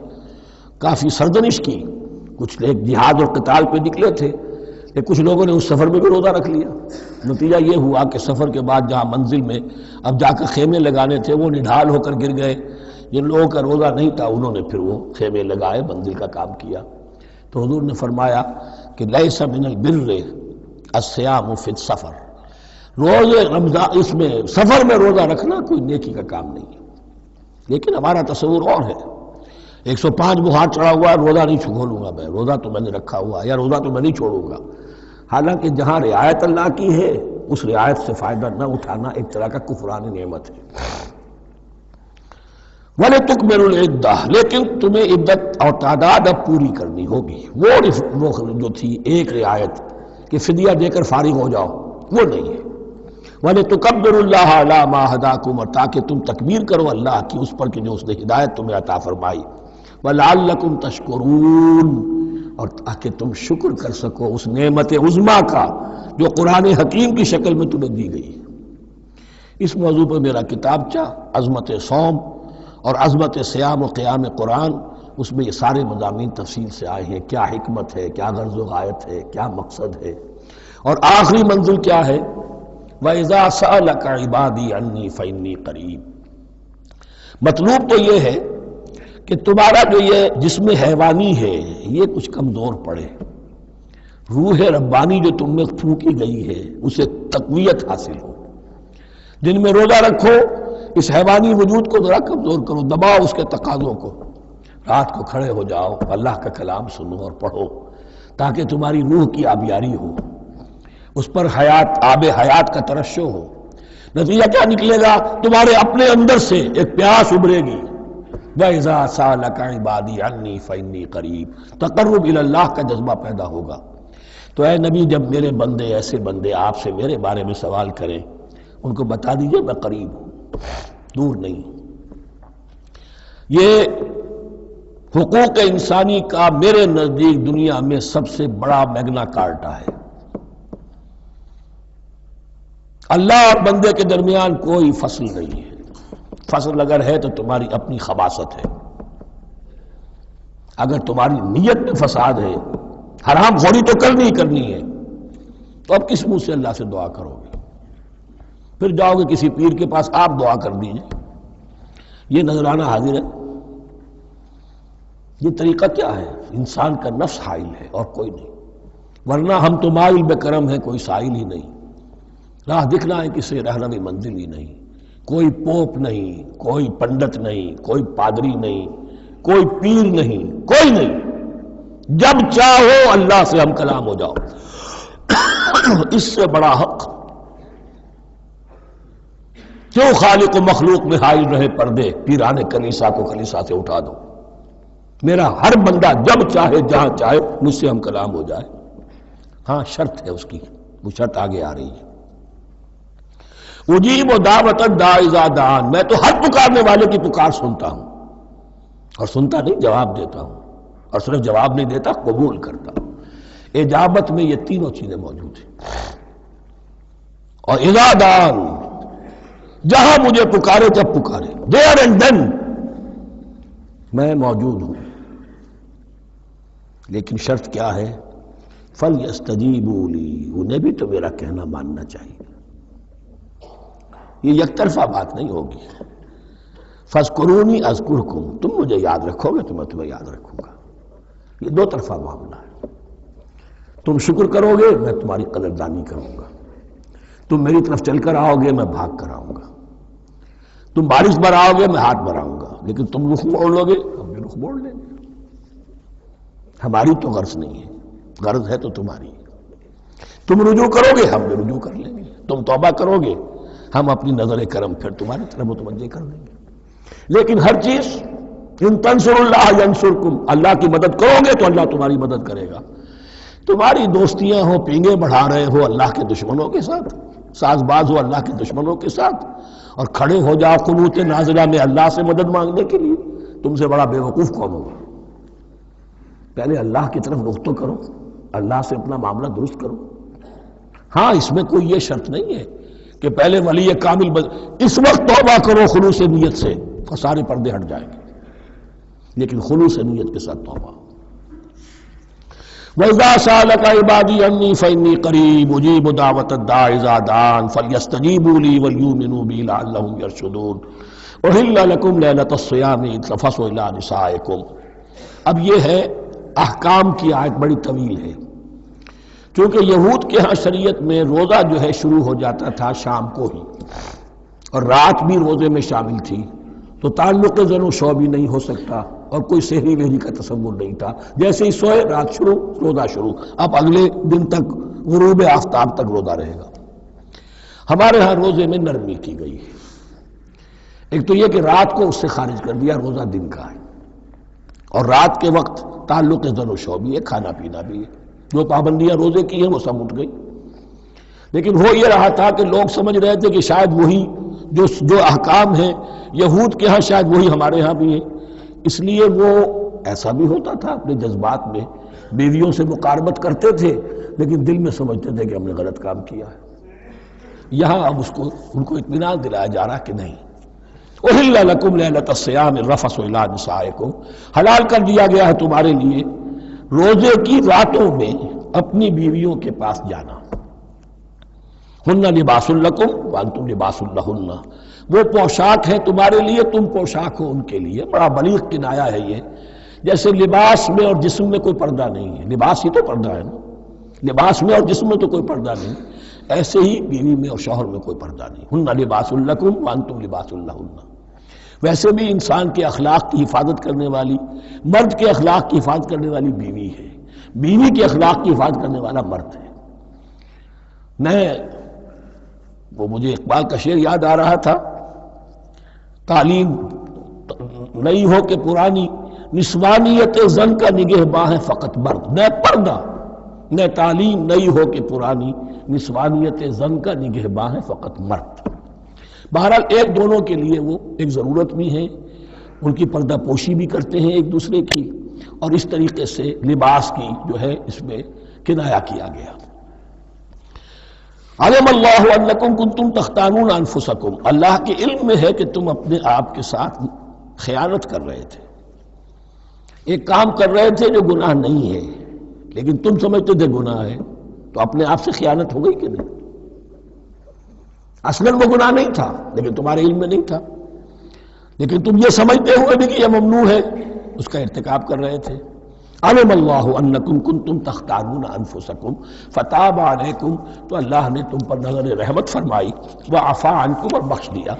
کافی سرزنش کی، کچھ ایک جہاد اور قتال پہ نکلے تھے، کہ کچھ لوگوں نے اس سفر میں بھی روزہ رکھ لیا۔ نتیجہ یہ ہوا کہ سفر کے بعد جہاں منزل میں اب جا کر خیمے لگانے تھے وہ نڈھال ہو کر گر گئے، جن لوگوں کا روزہ نہیں تھا انہوں نے پھر وہ خیمے لگائے، منزل کا کام کیا۔ تو حضور نے فرمایا کہ لیس من البر الصیام فی السفر، روزے رمضان اس میں سفر میں روزہ رکھنا کوئی نیکی کا کام نہیں ہے۔ لیکن ہمارا تصور اور ہے، 105 بخار چڑھا ہوا ہے، روزہ نہیں کھولوں گا میں، روزہ تو میں نے رکھا ہوا ہے، یا روزہ تو میں نہیں چھوڑوں گا۔ حالانکہ جہاں رعایت اللہ کی ہے اس رعایت سے فائدہ نہ اٹھانا ایک طرح کا کفران نعمت ہے۔ وَلِتُكْمِلُوا الْعِدَّةَ، لیکن تمہیں عدت اور تعداد اب پوری کرنی ہوگی۔ وہ جو تھی ایک رعایت کہ فدیہ دے کر فارغ ہو جاؤ، وہ نہیں ہے۔ وَلِتُكَبِّرُوا اللَّهَ عَلَىٰ مَا هَدَاكُمْ، اور تاکہ تم تکبیر کرو اللہ کی اس پر کہ جو اس نے ہدایت تمہیں عطا فرمائی۔ وَلَعَلَّكُمْ تَشْكُرُونَ، اور تاکہ تم شکر کر سکو اس نعمت عظمیٰ کا جو قرآن حکیم کی شکل میں تمہیں دی گئی۔ اس موضوع پر میرا کتابچہ عظمت صوم اور عظمت صیام و قیام قرآن، اس میں یہ سارے مضامین تفصیل سے آئے ہیں، کیا حکمت ہے، کیا غرض و غایت ہے، کیا مقصد ہے، اور آخری منزل کیا ہے، وَإِذَا سَأَلَكَ عِبَادِي عَنِّي فَإِنِّي قَرِيبٌ۔ مطلوب تو یہ ہے کہ تمہارا جو یہ جسم حیوانی ہے یہ کچھ کمزور پڑے، روح ربانی جو تم میں پھونکی گئی ہے اسے تقویت حاصل ہو۔ دن میں روزہ رکھو، اس حیوانی وجود کو ذرا کمزور کرو، دباؤ اس کے تقاضوں کو، رات کو کھڑے ہو جاؤ، اللہ کا کلام سنو اور پڑھو تاکہ تمہاری روح کی آبیاری ہو، اس پر حیات، آب حیات کا ترشح ہو۔ نتیجہ کیا نکلے گا؟ تمہارے اپنے اندر سے ایک پیاس ابھرے گی، وَإِذَا سَأَلَكَ عِبَادِي عَنِّي فَإِنِّي قَرِيبٌ، تقرب الی اللہ کا جذبہ پیدا ہوگا۔ تو اے نبی، جب میرے بندے، ایسے بندے آپ سے میرے بارے میں سوال کریں، ان کو بتا دیجئے میں قریب ہوں، دور نہیں۔ یہ حقوق انسانی کا میرے نزدیک دنیا میں سب سے بڑا میگنا کارٹا ہے۔ اللہ اور بندے کے درمیان کوئی فصل نہیں ہے، فصل اگر ہے تو تمہاری اپنی خباثت ہے۔ اگر تمہاری نیت میں فساد ہے، حرام خوری تو کرنی ہی کرنی ہے، تو اب کس منہ سے اللہ سے دعا کرو گے؟ پھر جاؤ گے کسی پیر کے پاس، آپ دعا کر دیجئے، یہ نذرانہ حاضر ہے؟ یہ طریقہ کیا ہے؟ انسان کا نفس حائل ہے اور کوئی نہیں، ورنہ ہم تو مائل بے کرم ہیں، کوئی سائل ہی نہیں، راہ دکھنا ہے کسی رہنمی منزل ہی نہیں، کوئی پوپ نہیں، کوئی پنڈت نہیں، کوئی پادری نہیں، کوئی پیر نہیں، کوئی نہیں، جب چاہو اللہ سے ہم کلام ہو جاؤ۔ اس سے بڑا حق کیوں خالق و مخلوق میں حائل رہے پردے؟ پیران کلیسا کو کلیسا سے اٹھا دو، میرا ہر بندہ جب چاہے جہاں چاہے مجھ سے ہم کلام ہو جائے۔ ہاں شرط ہے اس کی، وہ شرط آگے آ رہی ہے۔ اجیب دعوت الداعی اذا دعان، میں تو ہر پکارنے والے کی پکار سنتا ہوں، اور سنتا نہیں جواب دیتا ہوں، اور صرف جواب نہیں دیتا قبول کرتا ہوں۔ اجابت میں یہ تینوں چیزیں موجود ہیں۔ اور اذا دعان، جہاں مجھے پکارے جب پکارے، there and then میں موجود ہوں۔ لیکن شرط کیا ہے؟ فَلْيَسْتَجِيبُوا لِي، انہیں بھی تو میرا کہنا ماننا چاہیے، یہ یک طرفہ بات نہیں ہوگی۔ فَاذْكُرُونِي أَذْكُرْكُمْ، تم مجھے یاد رکھو گے تو میں تمہیں یاد رکھوں گا، یہ دو طرفہ معاملہ ہے۔ تم شکر کرو گے میں تمہاری قدردانی کروں گا، تم میری طرف چل کر آؤ گے میں بھاگ کر آؤں گا، تم بارش برآؤ گے میں ہاتھ بڑھاؤں گا، لیکن تم رخ موڑ لو گے ہم بھی رخ موڑ لیں گے۔ ہماری تو غرض نہیں ہے، غرض ہے تو تمہاری، تم رجوع کرو گے ہم بھی رجوع کر لیں گے، تم توبہ کرو گے ہم اپنی نظر کرم پھر تمہاری طرف متوجہ کر دیں گے۔ لیکن ہر چیز ان تنصروا اللہ ینصرکم، اللہ کی مدد کرو گے تو اللہ تمہاری مدد کرے گا۔ تمہاری دوستیاں ہو، پینگے بڑھا رہے ہو اللہ کے دشمنوں کے ساتھ، ساز باز ہو اللہ کے دشمنوں کے ساتھ، اور کھڑے ہو جاؤ قنوت نازلہ میں اللہ سے مدد مانگنے کے لیے، تم سے بڑا بے وقوف کون ہوگا؟ پہلے اللہ کی طرف رخ تو کرو، اللہ سے اپنا معاملہ درست کرو۔ ہاں اس میں کوئی یہ شرط نہیں ہے کہ پہلے ولی کامل اس وقت توبہ کرو خلوص نیت سے تو سارے پردے ہٹ جائیں گے، لیکن خلوص نیت کے ساتھ توبہ۔ وَإِذَا سَأَلَكَ عِبَادِي عَنِّي فَإِنِّي قَرِيبٌ أُجِيبُ دَعْوَةَ الدَّاعِ إِذَا دَعَانِ فَلْيَسْتَجِيبُوا لِي وَلْيُؤْمِنُوا بِي لَعَلَّهُمْ يَرْشُدُونَ أُحِلَّ لَكُمْ لَيْلَةَ الصِّيَامِ إِذْ تَفَضُّلُوا إِلَىٰ نِسَائِكُمْ۔ اب یہ ہے احکام کی آیت، بڑی طویل ہے، چونکہ یہود کے ہاں شریعت میں روزہ جو ہے شروع ہو جاتا تھا شام کو ہی، اور رات بھی روزے میں شامل تھی، تو تعلق زن و شو بھی نہیں ہو سکتا، اور کوئی سحری وحری کا تصور نہیں تھا، جیسے ہی سوئے رات شروع روزہ شروع، اب اگلے دن تک غروب آفتاب تک روزہ رہے گا۔ ہمارے ہاں روزے میں نرمی کی گئی ہے، ایک تو یہ کہ رات کو اس سے خارج کر دیا، روزہ دن کا ہے، اور رات کے وقت تعلق زن و شو بھی ہے، کھانا پینا بھی ہے، جو پابندیاں روزے کی ہیں وہ سب اٹھ گئی۔ لیکن ہو یہ رہا تھا کہ لوگ سمجھ رہے تھے کہ شاید وہی جو احکام ہیں یہود کے ہاں شاید وہی ہمارے ہاں بھی ہیں، اس لیے وہ ایسا بھی ہوتا تھا اپنے جذبات میں بیویوں سے مقاربت کرتے تھے، لیکن دل میں سمجھتے تھے کہ ہم نے غلط کام کیا ہے۔ یہاں اب ان کو اطمینان دلایا جا رہا کہ نہیں، أُحِلَّ لَكُمْ لَيْلَةَ الصِّيَامِ الرَّفَثُ إِلَىٰ نِسَائِكُمْ، حلال کر دیا گیا ہے تمہارے لیے روزے کی راتوں میں اپنی بیویوں کے پاس جانا۔ ہن لباس لکم وانتم لباس لہن، وہ پوشاک ہے تمہارے لیے، تم پوشاک ہو ان کے لیے۔ بڑا بلیغ کنایا ہے یہ، جیسے لباس میں اور جسم میں کوئی پردہ نہیں ہے، لباس ہی تو پردہ ہے نا، لباس میں اور جسم میں تو کوئی پردہ نہیں، ایسے ہی بیوی میں اور شوہر میں کوئی پردہ نہیں۔ ہن لباس لکم وانتم لباس لہن۔ ویسے بھی انسان کے اخلاق کی حفاظت کرنے والی، مرد کے اخلاق کی حفاظت کرنے والی بیوی ہے، بیوی کے اخلاق کی حفاظت کرنے والا مرد ہے۔ میں وہ مجھے اقبال کا شعر یاد آ رہا تھا، تعلیم نئی ہو کہ پرانی، نسوانیت زن کا نگہباں ہے فقط مرد، نہ پردہ نہ تعلیم نئی ہو کہ پرانی، نسوانیت زن کا نگہباں ہے فقط مرد۔ بہرحال ایک دونوں کے لیے وہ ایک ضرورت بھی ہے، ان کی پردہ پوشی بھی کرتے ہیں ایک دوسرے کی، اور اس طریقے سے لباس کی جو ہے اس میں کنایا کیا گیا۔ علم اللہ انکم کنتم تختانون انفسکم، اللہ کے علم میں ہے کہ تم اپنے آپ کے ساتھ خیانت کر رہے تھے۔ ایک کام کر رہے تھے جو گناہ نہیں ہے لیکن تم سمجھتے تھے گناہ ہے، تو اپنے آپ سے خیانت ہو گئی کہ نہیں؟ اصلاً وہ گناہ نہیں تھا لیکن تمہارے علم میں نہیں تھا، لیکن تم یہ سمجھتے ہوئے بھی کہ یہ ممنوع ہے اس کا ارتکاب کر رہے تھے۔ علم اللہ انکم کنتم تختارون انفسکم فتاب علیکم، تو اللہ نے تم پر نظر رحمت فرمائی، وعفا عنکم، اور بخش دیا،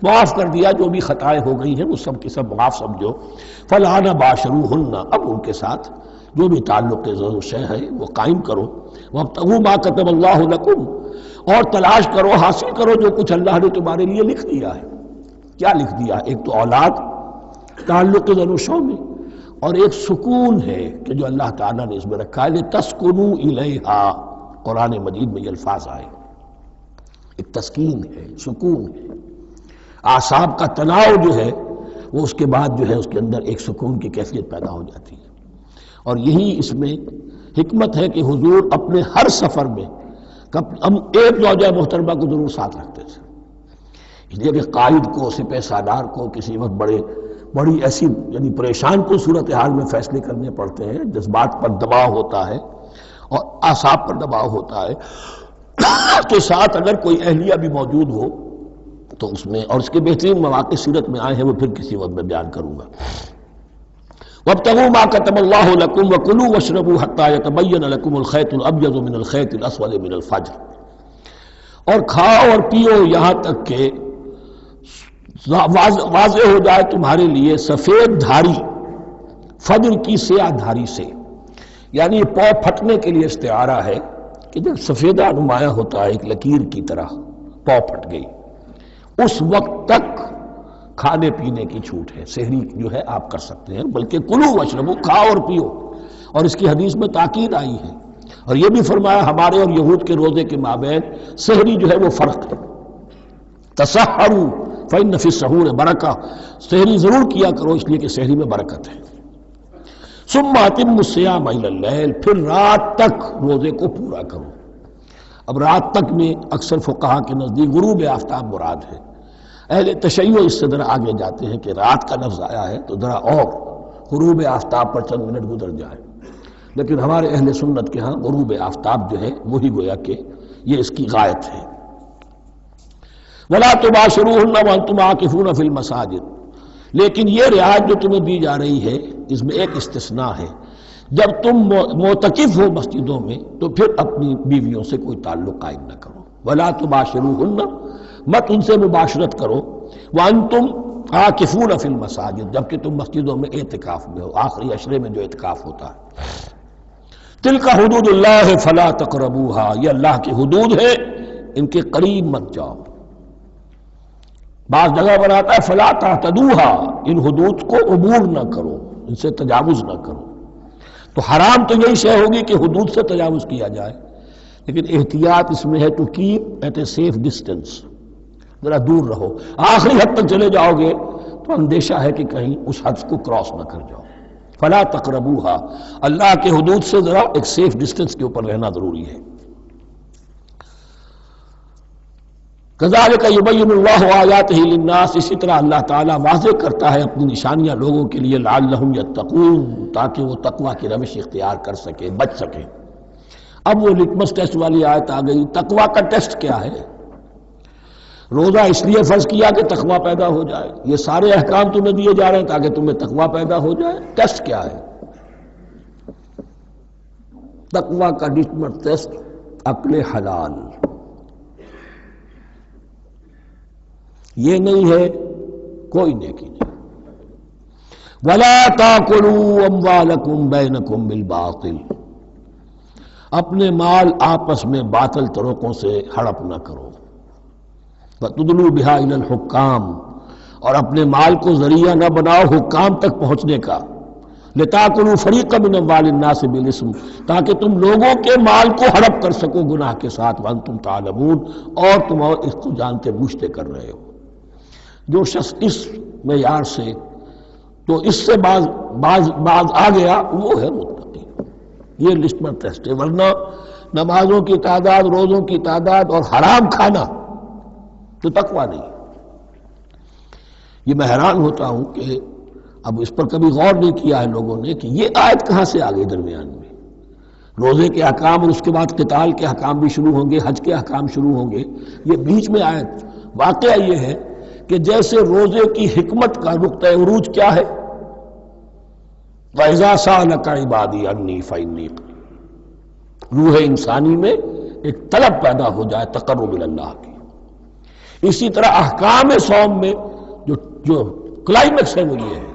معاف کر دیا، جو بھی خطائیں ہو گئی ہیں وہ سب کی سب معاف سمجھو۔ فالآن باشروہن، اب ان کے ساتھ جو بھی تعلق ضرور شے ہے وہ قائم کرو، وابتغوا ما کتب اللہ لکم، اور تلاش کرو، حاصل کرو جو کچھ اللہ نے تمہارے لیے لکھ دیا ہے۔ کیا لکھ دیا؟ ایک تو اولاد، تعلق ضرور شو میں، اور ایک سکون ہے کہ جو اللہ تعالیٰ نے اس میں رکھا ہے، لِتَسْكُنُوا إِلَيْهَا، قرآن مجید میں یہ الفاظ آئے، ایک تسکین ہے، سکون ہے، اعصاب کا تناؤ جو ہے وہ اس کے بعد جو ہے اس کے اندر ایک سکون کی کیفیت پیدا ہو جاتی ہے۔ اور یہی اس میں حکمت ہے کہ حضور اپنے ہر سفر میں ہم ایک زوجہ محترمہ کو ضرور ساتھ رکھتے تھے، اس لیے کہ قائد کو، سپہ سالار کو کسی وقت بڑی ایسی یعنی پریشان کو صورتحال میں فیصلے کرنے پڑتے ہیں، جذبات پر دباؤ ہوتا ہے اور اعصاب پر دباؤ ہوتا ہے، تو ساتھ اگر کوئی اہلیہ بھی موجود ہو تو اس میں، اور اس کے بہترین مواقع سیرت میں آئے ہیں، وہ پھر کسی وقت میں بیان کروں گا۔ وَابْتَغُوا مَا كَتَبَ اللَّهُ لَكُمْ وَكُلُوا وَاشْرَبُوا حَتَّى يَتَبَيَّنَ لَكُمُ الْخَيْطُ الْأَبْيَضُ مِنَ الْخَيْطِ الْأَسْوَدِ مِنَ الْفَجْرِ، اور کھاؤ اور پیو یہاں تک کہ واضح ہو جائے تمہارے لیے سفید دھاری فجر کی سیاہ دھاری سے، یعنی یہ پاؤں پھٹنے کے لیے استعارہ ہے کہ جب سفیدہ نمایاں ہوتا ہے ایک لکیر کی طرح، پاؤں پھٹ گئی، اس وقت تک کھانے پینے کی چھوٹ ہے، سحری جو ہے آپ کر سکتے ہیں، بلکہ کلو واشربو، کھاؤ اور پیو، اور اس کی حدیث میں تاکید آئی ہے، اور یہ بھی فرمایا ہمارے اور یہود کے روزے کے مابین سحری جو ہے وہ فرق ہے، تسحروا فإن فی السحور برکہ، سحری ضرور کیا کرو اس لیے کہ سحری میں برکت ہے۔ ثم اتموا الصیام الی اللیل، پھر رات تک روزے کو پورا کرو۔ اب رات تک میں اکثر فقہا کے نزدیک غروب آفتاب مراد ہے، اہل تشیع اس سے ذرا آگے جاتے ہیں کہ رات کا لفظ آیا ہے تو ذرا اور غروب آفتاب پر چند منٹ گزر جائے، لیکن ہمارے اہل سنت کے ہاں غروب آفتاب جو ہے وہی گویا کہ یہ اس کی غایت ہے۔ وَلَا تُبَاشِرُوهُنَّ وَأَنْتُمْ عَاكِفُونَ فِي الْمَسَاجِدِ، لیکن یہ رعایت جو تمہیں دی جا رہی ہے اس میں ایک استثناء ہے، جب تم معتکف ہو مسجدوں میں تو پھر اپنی بیویوں سے کوئی تعلق قائم نہ کرو۔ وَلَا تُبَاشِرُوهُنَّ، مت ان سے مباشرت کرو، وَأَنْتُمْ عَاكِفُونَ فِي الْمَسَاجِدِ، جبکہ تم مسجدوں میں اعتکاف میں ہو، آخری عشرے میں جو اعتکاف ہوتا ہے۔ تِلْكَ حُدُودُ اللَّهِ فَلَا تَقْرَبُوهَا، یہ اللہ کی حدود ہے، ان کے قریب مت جاؤ۔ بعض جگہ پر آتا ہے فلا تعتدوها، ان حدود کو عبور نہ کرو، ان سے تجاوز نہ کرو۔ تو حرام تو یہی شے ہوگی کہ حدود سے تجاوز کیا جائے، لیکن احتیاط اس میں ہے to keep at a safe distance, ذرا دور رہو، آخری حد تک چلے جاؤ گے تو اندیشہ ہے کہ کہیں اس حد کو کراس نہ کر جاؤ۔ فلا تقربوها، اللہ کے حدود سے ذرا ایک سیف ڈسٹینس کے اوپر رہنا ضروری ہے۔ کذالک یبین اللہ آیاتہ للناس، اسی طرح اللہ تعالیٰ واضح کرتا ہے اپنی نشانیاں لوگوں کے لیے، لعلہم یتقون، تاکہ وہ تقوی کی روش اختیار کر سکیں، بچ سکیں۔ اب وہ لٹمس ٹیسٹ والی آیت آ گئی، تقوی کا ٹیسٹ کیا ہے؟ روزہ اس لیے فرض کیا کہ تقوی پیدا ہو جائے، یہ سارے احکام تمہیں دیے جا رہے ہیں تاکہ تمہیں تقوی پیدا ہو جائے۔ ٹیسٹ کیا ہے؟ تقوی کا لٹمس ٹیسٹ عقل حلال، یہ نہیں ہے کوئی نیکی نہیں۔ وَلَا تَأْكُلُوا أَمْوَالَكُمْ بَيْنَكُمْ بِالْبَاطِلِ، اپنے مال آپس میں باطل طریقوں سے ہڑپ نہ کرو۔ وَتُدْلُوا بِهَا إِلَى الْحُكَّامِ، اور اپنے مال کو ذریعہ نہ بناؤ حکام تک پہنچنے کا۔ لِتَأْكُلُوا فَرِيقًا مِنْ أَمْوَالِ النَّاسِ بِالْإِثْمِ، تاکہ تم لوگوں کے مال کو ہڑپ کر سکو گناہ کے ساتھ، وَأَنْتُمْ تَعْلَمُونَ، اور تم اس کو جانتے بوجھتے کر رہے ہو۔ جو شخص اس معیار سے تو اس سے بعض آ گیا وہ ہے متقی، یہ لٹمس ٹیسٹ ہے۔ ورنہ نمازوں کی تعداد، روزوں کی تعداد اور حرام کھانا تو تقوی نہیں۔ یہ میں حیران ہوتا ہوں کہ اب اس پر کبھی غور نہیں کیا ہے لوگوں نے کہ یہ آیت کہاں سے آ گئی درمیان میں؟ روزے کے احکام اور اس کے بعد قتال کے احکام بھی شروع ہوں گے، حج کے احکام شروع ہوں گے، یہ بیچ میں آیت۔ واقعہ یہ ہے کہ جیسے روزے کی حکمت کا نقطہ عروج کیا ہے، وَإِذَا سَأَلَكَ عِبَادِي عَنِّي فَإِنِّي قَرِيبٌ، روح انسانی میں ایک طلب پیدا ہو جائے تقرب اللہ کی۔ اسی طرح احکام صوم میں جو کلائمیکس ہے وہ یہ ہے،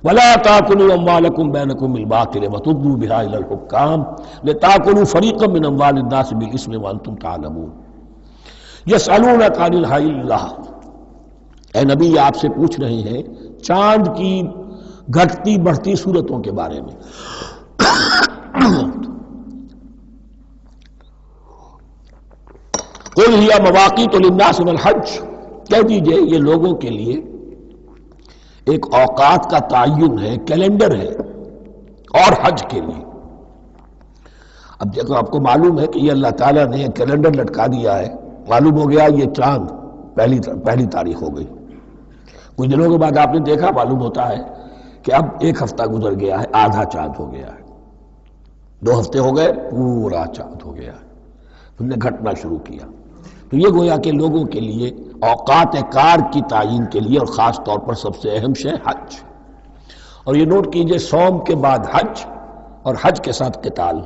وَلَا تَأْكُلُوا أَمْوَالَكُمْ بَيْنَكُمْ بِالْبَاطِلِ وَتُدْلُوا بِهَا إِلَى الْحُكَّامِ لِتَأْكُلُوا فَرِيقًا مِّنْ أَمْوَالِ النَّاسِ بِالْإِثْمِ وَأَنْتُمْ تَعْلَمُونَ يَسْأَلُونَكَ عَنِ الْأَهِلَّةِ، اے نبی آپ سے پوچھ رہے ہیں چاند کی گھٹتی بڑھتی صورتوں کے بارے میں۔ قُلْ هِيَ مَوَاقِيتُ لِلنَّاسِ وَالْحَجِّ، کہہ دیجئے یہ لوگوں کے لیے ایک اوقات کا تعین ہے، کیلنڈر ہے، اور حج کے لیے۔ اب دیکھو آپ کو معلوم ہے کہ یہ اللہ تعالیٰ نے ایک کیلنڈر لٹکا دیا ہے، معلوم ہو گیا یہ چاند پہلی تاریخ ہو گئی، کچھ دنوں کے بعد آپ نے دیکھا معلوم ہوتا ہے کہ اب ایک ہفتہ گزر گیا ہے، آدھا چاند ہو گیا ہے، 2 ہفتے ہو گئے، پورا چاند ہو گیا ہے، ہم نے گھٹنا شروع کیا۔ تو یہ گویا کہ لوگوں کے لیے اوقات کار کی تعین کے لیے، اور خاص طور پر سب سے اہم شے حج۔ اور یہ نوٹ کیجئے صوم کے بعد حج، اور حج کے ساتھ قتال۔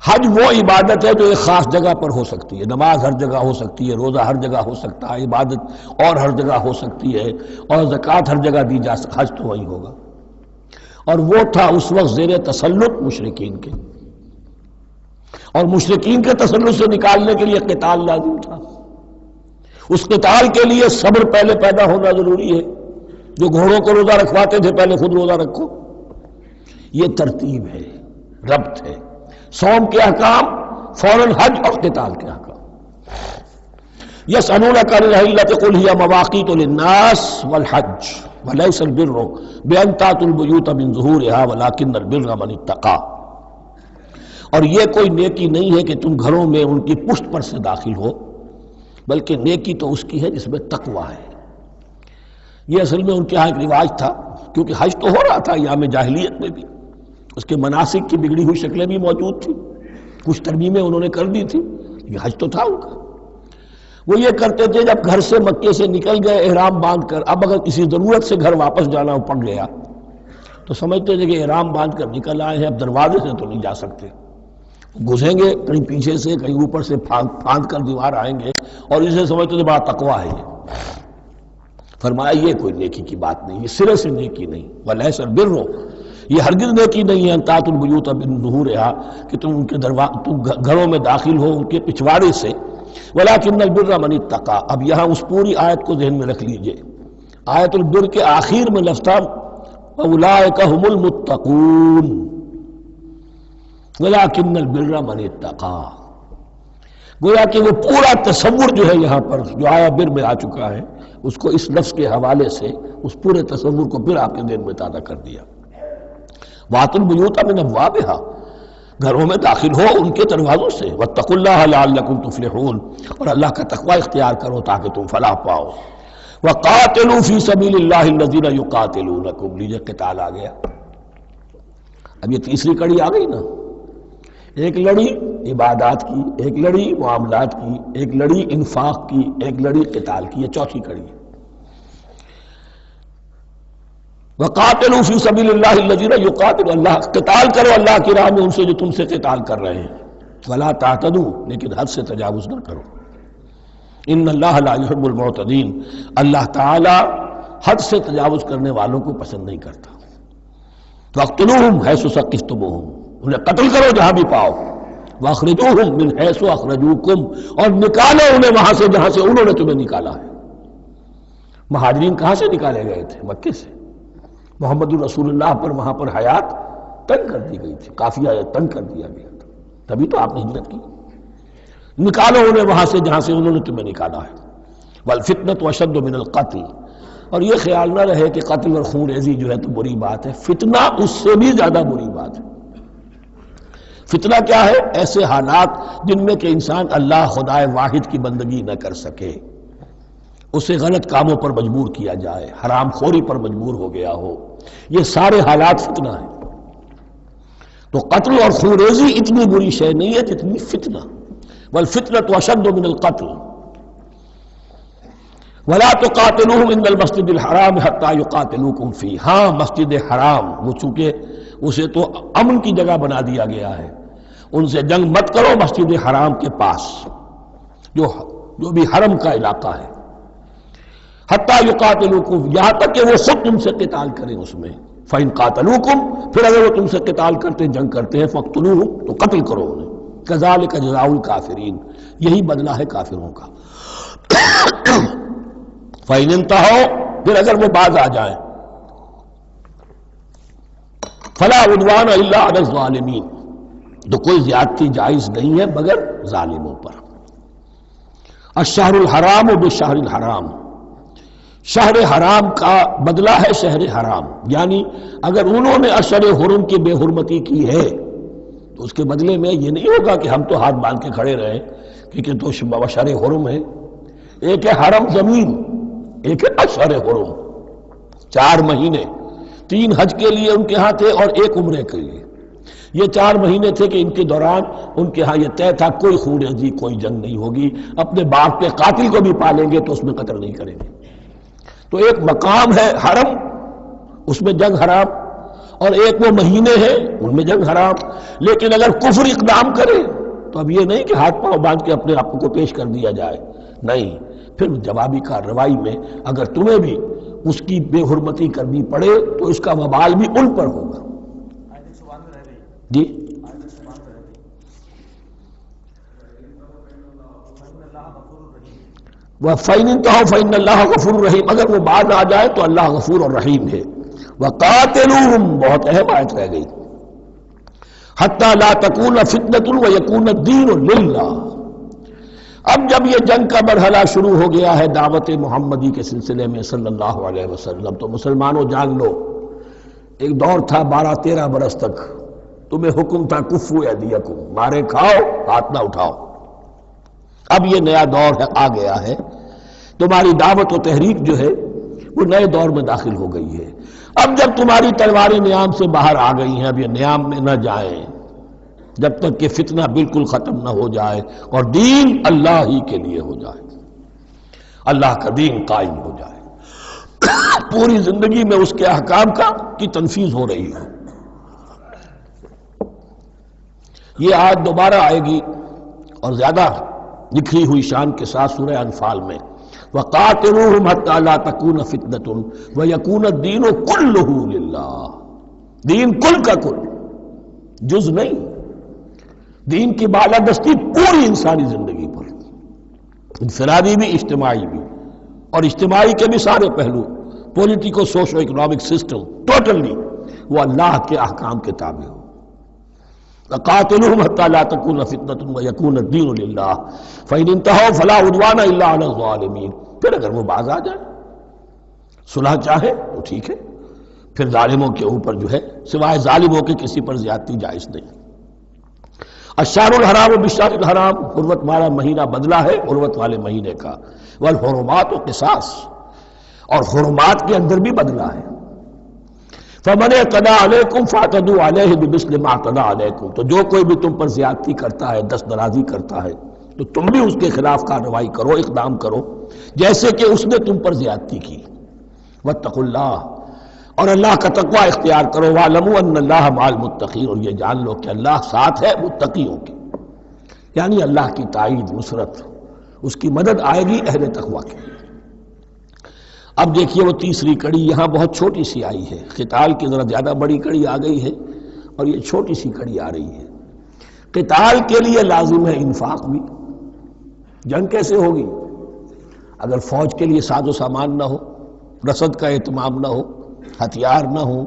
حج وہ عبادت ہے جو ایک خاص جگہ پر ہو سکتی ہے، نماز ہر جگہ ہو سکتی ہے، روزہ ہر جگہ ہو سکتا ہے، عبادت اور ہر جگہ ہو سکتی ہے، اور زکوٰۃ ہر جگہ دی جا سکتی، حج تو وہی ہوگا۔ اور وہ تھا اس وقت زیر تسلط مشرکین کے، اور مشرکین کے تسلط سے نکالنے کے لیے قتال لازم تھا۔ اس قتال کے لیے صبر پہلے پیدا ہونا ضروری ہے، جو گھوڑوں کو روزہ رکھواتے تھے پہلے خود روزہ رکھو۔ یہ ترتیب ہے، ربط ہے، صوم کے احکام فوراً حج اور قتال کے احکام۔ یسألونک عن الأہلة قل هی مواقیت للناس والحج ولیس البر بأن تأتوا البیوت من ظہورها ولکن البر من اتقى، اور یہ کوئی نیکی نہیں ہے کہ تم گھروں میں ان کی پشت پر سے داخل ہو، بلکہ نیکی تو اس کی ہے جس میں تقوی ہے۔ یہ اصل میں ان کے ہاں ایک رواج تھا، کیونکہ حج تو ہو رہا تھا ایام جاہلیت میں بھی، اس کے مناسک کی بگڑی ہوئی شکلیں بھی موجود تھیں، کچھ ترمیمیں انہوں نے کر دی تھی، یہ حج تو تھا ان کا۔ وہ یہ کرتے تھے جب گھر سے مکے سے نکل گئے احرام باندھ کر، اب اگر کسی ضرورت سے گھر واپس جانا پڑ گیا تو سمجھتے تھے کہ احرام باندھ کر نکل آئے ہیں، اب دروازے سے تو نہیں جا سکتے، گھسیں گے کہیں پیچھے سے کہیں اوپر سے پھاند کر دیوار آئیں گے، اور اسے سمجھتے تھے بڑا تقویٰ ہے یہ۔ فرمایا یہ کوئی نیکی کی بات نہیں، یہ سرے سے نیکی نہیں، ولیس البر، یہ ہرگز نیکی نہیں ہے ان تأتوا البیوت من ظہورها کہ تم ان کے تم گھروں میں داخل ہو ان کے پچھواڑے سے، ولکن البر من اتقى۔ اب یہاں اس پوری آیت کو ذہن میں رکھ لیجئے، آیت البر کے آخر میں لفظ تھا اولئک هم المتقون ولکن البر من اتقى، گویا کہ وہ پورا تصور جو ہے یہاں پر جو آیا بر میں آ چکا ہے، اس کو اس لفظ کے حوالے سے اس پورے تصور کو پھر آپ کے ذہن میں تازہ کر دیا۔ وَأْتُوا الْبُيُوتَ مِنْ أَبْوَابِهَا، گھروں میں داخل ہو ان کے دروازوں سے، وَاتَّقُوا اللَّهَ لَعَلَّكُمْ تُفْلِحُونَ، اور اللہ کا تقوی اختیار کرو تاکہ تم فلاح پاؤ۔ وَقَاتِلُوا فِي سَبِيلِ اللَّهِ الَّذِينَ يُقَاتِلُونَكُمْ، لیجئے قتال آ گیا۔ اب یہ تیسری کڑی آ گئی نا، ایک لڑی عبادات کی، ایک لڑی معاملات کی، ایک لڑی انفاق کی، ایک لڑی قتال کی، یہ چوتھی کڑی ہے۔ وَقَاتِلُوا فِي سَبِيلِ اللَّهِ الَّذِينَ يُقَاتِلُونَ، اللہ قتال کرو اللہ کی راہ میں ان سے جو تم سے قتال کر رہے ہیں، وَلَا تَعْتَدُوا، لیکن حد سے تجاوز نہ کرو، إِنَّ اللَّهَ لَا يُحِبُّ الْمُعْتَدِينَ، اللہ تعالی حد سے تجاوز کرنے والوں کو پسند نہیں کرتا۔ وَاقْتُلُوهُمْ حَيْثُ ثَقِفْتُمُوهُمْ، انہیں قتل کرو جہاں بھی پاؤ، وَأَخْرِجُوهُمْ مِنْ حَيْثُ أَخْرَجُوكُمْ، اور نکالو انہیں وہاں سے جہاں سے انہوں نے تمہیں نکالا ہے۔ مہاجرین کہاں سے نکالے گئے تھے؟ مکے سے۔ محمد الرسول اللہ پر وہاں پر حیات تنگ کر دی گئی تھی، قافیہ تنگ کر دیا گیا تھا، تبھی تو آپ نے ہجرت کی۔ نکالو انہیں وہاں سے جہاں سے انہوں نے تمہیں نکالا ہے۔ والفتنة اشد من القتل، اور یہ خیال نہ رہے کہ قتل اور خون ریزی جو ہے تو بری بات ہے، فتنہ اس سے بھی زیادہ بری بات ہے۔ فتنہ کیا ہے؟ ایسے حالات جن میں کہ انسان اللہ خدائے واحد کی بندگی نہ کر سکے، اسے غلط کاموں پر مجبور کیا جائے، حرام خوری پر مجبور ہو گیا ہو، یہ سارے حالات فتنہ ہیں۔ تو قتل اور خونریزی اتنی بری شے نہیں ہے جتنی فتنہ، والفتنة اشد من القتل۔ ولا تقاتلوهم عند المسجد الحرام حتى يقاتلوكم فيه، ہاں مسجد حرام وہ چونکہ اسے تو امن کی جگہ بنا دیا گیا ہے، ان سے جنگ مت کرو مسجد حرام کے پاس جو بھی حرم کا علاقہ ہے، حتیٰ یقاتلوکم، یہاں تک کہ وہ خود تم سے قتال کریں اس میں، فَإِن قَاتَلُوكُمْ، پھر اگر وہ تم سے قتال کرتے جنگ کرتے ہیں فَاقْتُلُوهُمْ، تو قتل کرو انہیں، كَذَلِكَ جَزَاءُ الْكَافِرِينَ، یہی بدلہ ہے کافروں کا۔ فَإِنِ انْتَهَوْا، پھر اگر وہ باز آ جائیں، فَلَا عُدْوَانَ إِلَّا عَلَى الظَّالِمِينَ، تو کوئی زیادتی جائز نہیں ہے مگر ظالموں پر۔ الشہر الحرام بالشہر الحرام، شہر حرام کا بدلہ ہے شہر حرام، یعنی اگر انہوں نے اشہر حرم کی بے حرمتی کی ہے تو اس کے بدلے میں یہ نہیں ہوگا کہ ہم تو ہاتھ باندھ کے کھڑے رہیں کیونکہ تو اشہر حرم ہے۔ ایک ہے حرم زمین، ایک ہے اشہر حرم، 4 مہینے، 3 حج کے لیے ان کے ہاں تھے اور 1 عمرے کے لیے، یہ 4 مہینے تھے کہ ان کے دوران ان کے ہاں یہ طے تھا کوئی خونریزی کوئی جنگ نہیں ہوگی، اپنے باپ کے قاتل کو بھی پالیں گے تو اس میں قتل نہیں کریں گے۔ تو ایک مقام ہے حرم، اس میں جنگ حرام، اور ایک وہ مہینے ہیں ان میں جنگ حرام۔ لیکن اگر کفر اقدام کرے تو اب یہ نہیں کہ ہاتھ پاؤں باندھ کے اپنے آپ کو پیش کر دیا جائے، نہیں، پھر جوابی کارروائی میں اگر تمہیں بھی اس کی بے حرمتی کرنی پڑے تو اس کا وبال بھی ان پر ہوگا۔ جی وَفَإِنِ انْتَهَوْا فَإِنَّ اللَّهَ غَفُورٌ رَحِيمٌ، اگر وہ بعد آ جائے تو اللہ غفور اور رحیم ہے۔ وَقَاتِلُوهُمْ، بہت اہم آیت رہ گئی، حَتَّى لَا تَكُونَ فِتْنَةٌ وَيَكُونَ الدِّينُ لِلَّهِ۔ اب جب یہ جنگ کا مرحلہ شروع ہو گیا ہے دعوت محمدی کے سلسلے میں صلی اللہ علیہ وسلم، تو مسلمانوں جان لو ایک دور تھا 12-13 برس تک تمہیں حکم تھا کفو ایدیکم، مارے کھاؤ ہاتھ نہ اٹھاؤ۔ اب یہ نیا دور ہے، آ گیا ہے، تمہاری دعوت و تحریک جو ہے وہ نئے دور میں داخل ہو گئی ہے۔ اب جب تمہاری تلواریں نیام سے باہر آ گئی ہیں، اب یہ نیام میں نہ جائیں جب تک کہ فتنہ بالکل ختم نہ ہو جائے اور دین اللہ ہی کے لیے ہو جائے، اللہ کا دین قائم ہو جائے، پوری زندگی میں اس کے احکام کی تنفیذ ہو رہی ہو۔ یہ آیت دوبارہ آئے گی اور زیادہ نکھی ہوئی شان کے ساتھ سورہ انفال میں، وَقَاتِلُوهُمْ حَتَّى لَا تَكُونَ فِتْنَةٌ وَيَكُونَ الدِّينُ كُلُّهُ لِلَّهِ، دین کل کا کل، جز نہیں، دین کی بالادستی پوری انسانی زندگی پر، انفرادی بھی اجتماعی بھی، اور اجتماعی کے بھی سارے پہلو، politico socio economic system totally وہ اللہ کے احکام کے تابع ہو۔ وَقَاتِلُوهُمْ حَتَّى لَا تَكُونَ فِتْنَةٌ وَيَكُونَ الدِّينُ لِلَّهِ فَإِنِ انْتَهَوْا فَلَا عُدْوَانَ إِلَّا عَلَى الظَّالِمِينَ، پھر اگر وہ باز آ جائے صلح چاہے تو ٹھیک ہے، پھر ظالموں کے اوپر جو ہے سوائے ظالموں کے کسی پر زیادتی جائز نہیں۔ الشہر الحرام بالشہر الحرام، حرمت والا مہینہ بدلہ ہے حرمت والے مہینے کا، والحرمات قصاص، اور حرمات کے اندر بھی بدلہ ہے۔ فَمَنِ اعْتَدَىٰ عَلَيْكُمْ فَاعْتَدُوا عَلَيْهِ بِمِثْلِ مَا اعْتَدَىٰ عَلَيْكُمْ، تو جو کوئی بھی تم پر زیادتی کرتا ہے، دست درازی کرتا ہے، تو تم بھی اس کے خلاف کارروائی کرو، اقدام کرو جیسے کہ اس نے تم پر زیادتی کی۔ وَاتَّقُوا اللَّهَ، اور اللہ کا تقوی اختیار کرو، وَاعْلَمُوا أَنَّ اللَّهَ مَعَ الْمُتَّقِينَ، اور یہ جان لو کہ اللہ ساتھ ہے متقیوں کے، یعنی اللہ کی تائید، نصرت، اس کی مدد آئے گی اہل تقوی کی۔ اب دیکھیے وہ تیسری کڑی یہاں بہت چھوٹی سی آئی ہے، قتال کی ذرا زیادہ بڑی کڑی آ گئی ہے اور یہ چھوٹی سی کڑی آ رہی ہے۔ قتال کے لیے لازم ہے انفاق بھی، جنگ کیسے ہوگی اگر فوج کے لیے ساز و سامان نہ ہو، رسد کا اہتمام نہ ہو، ہتھیار نہ ہو،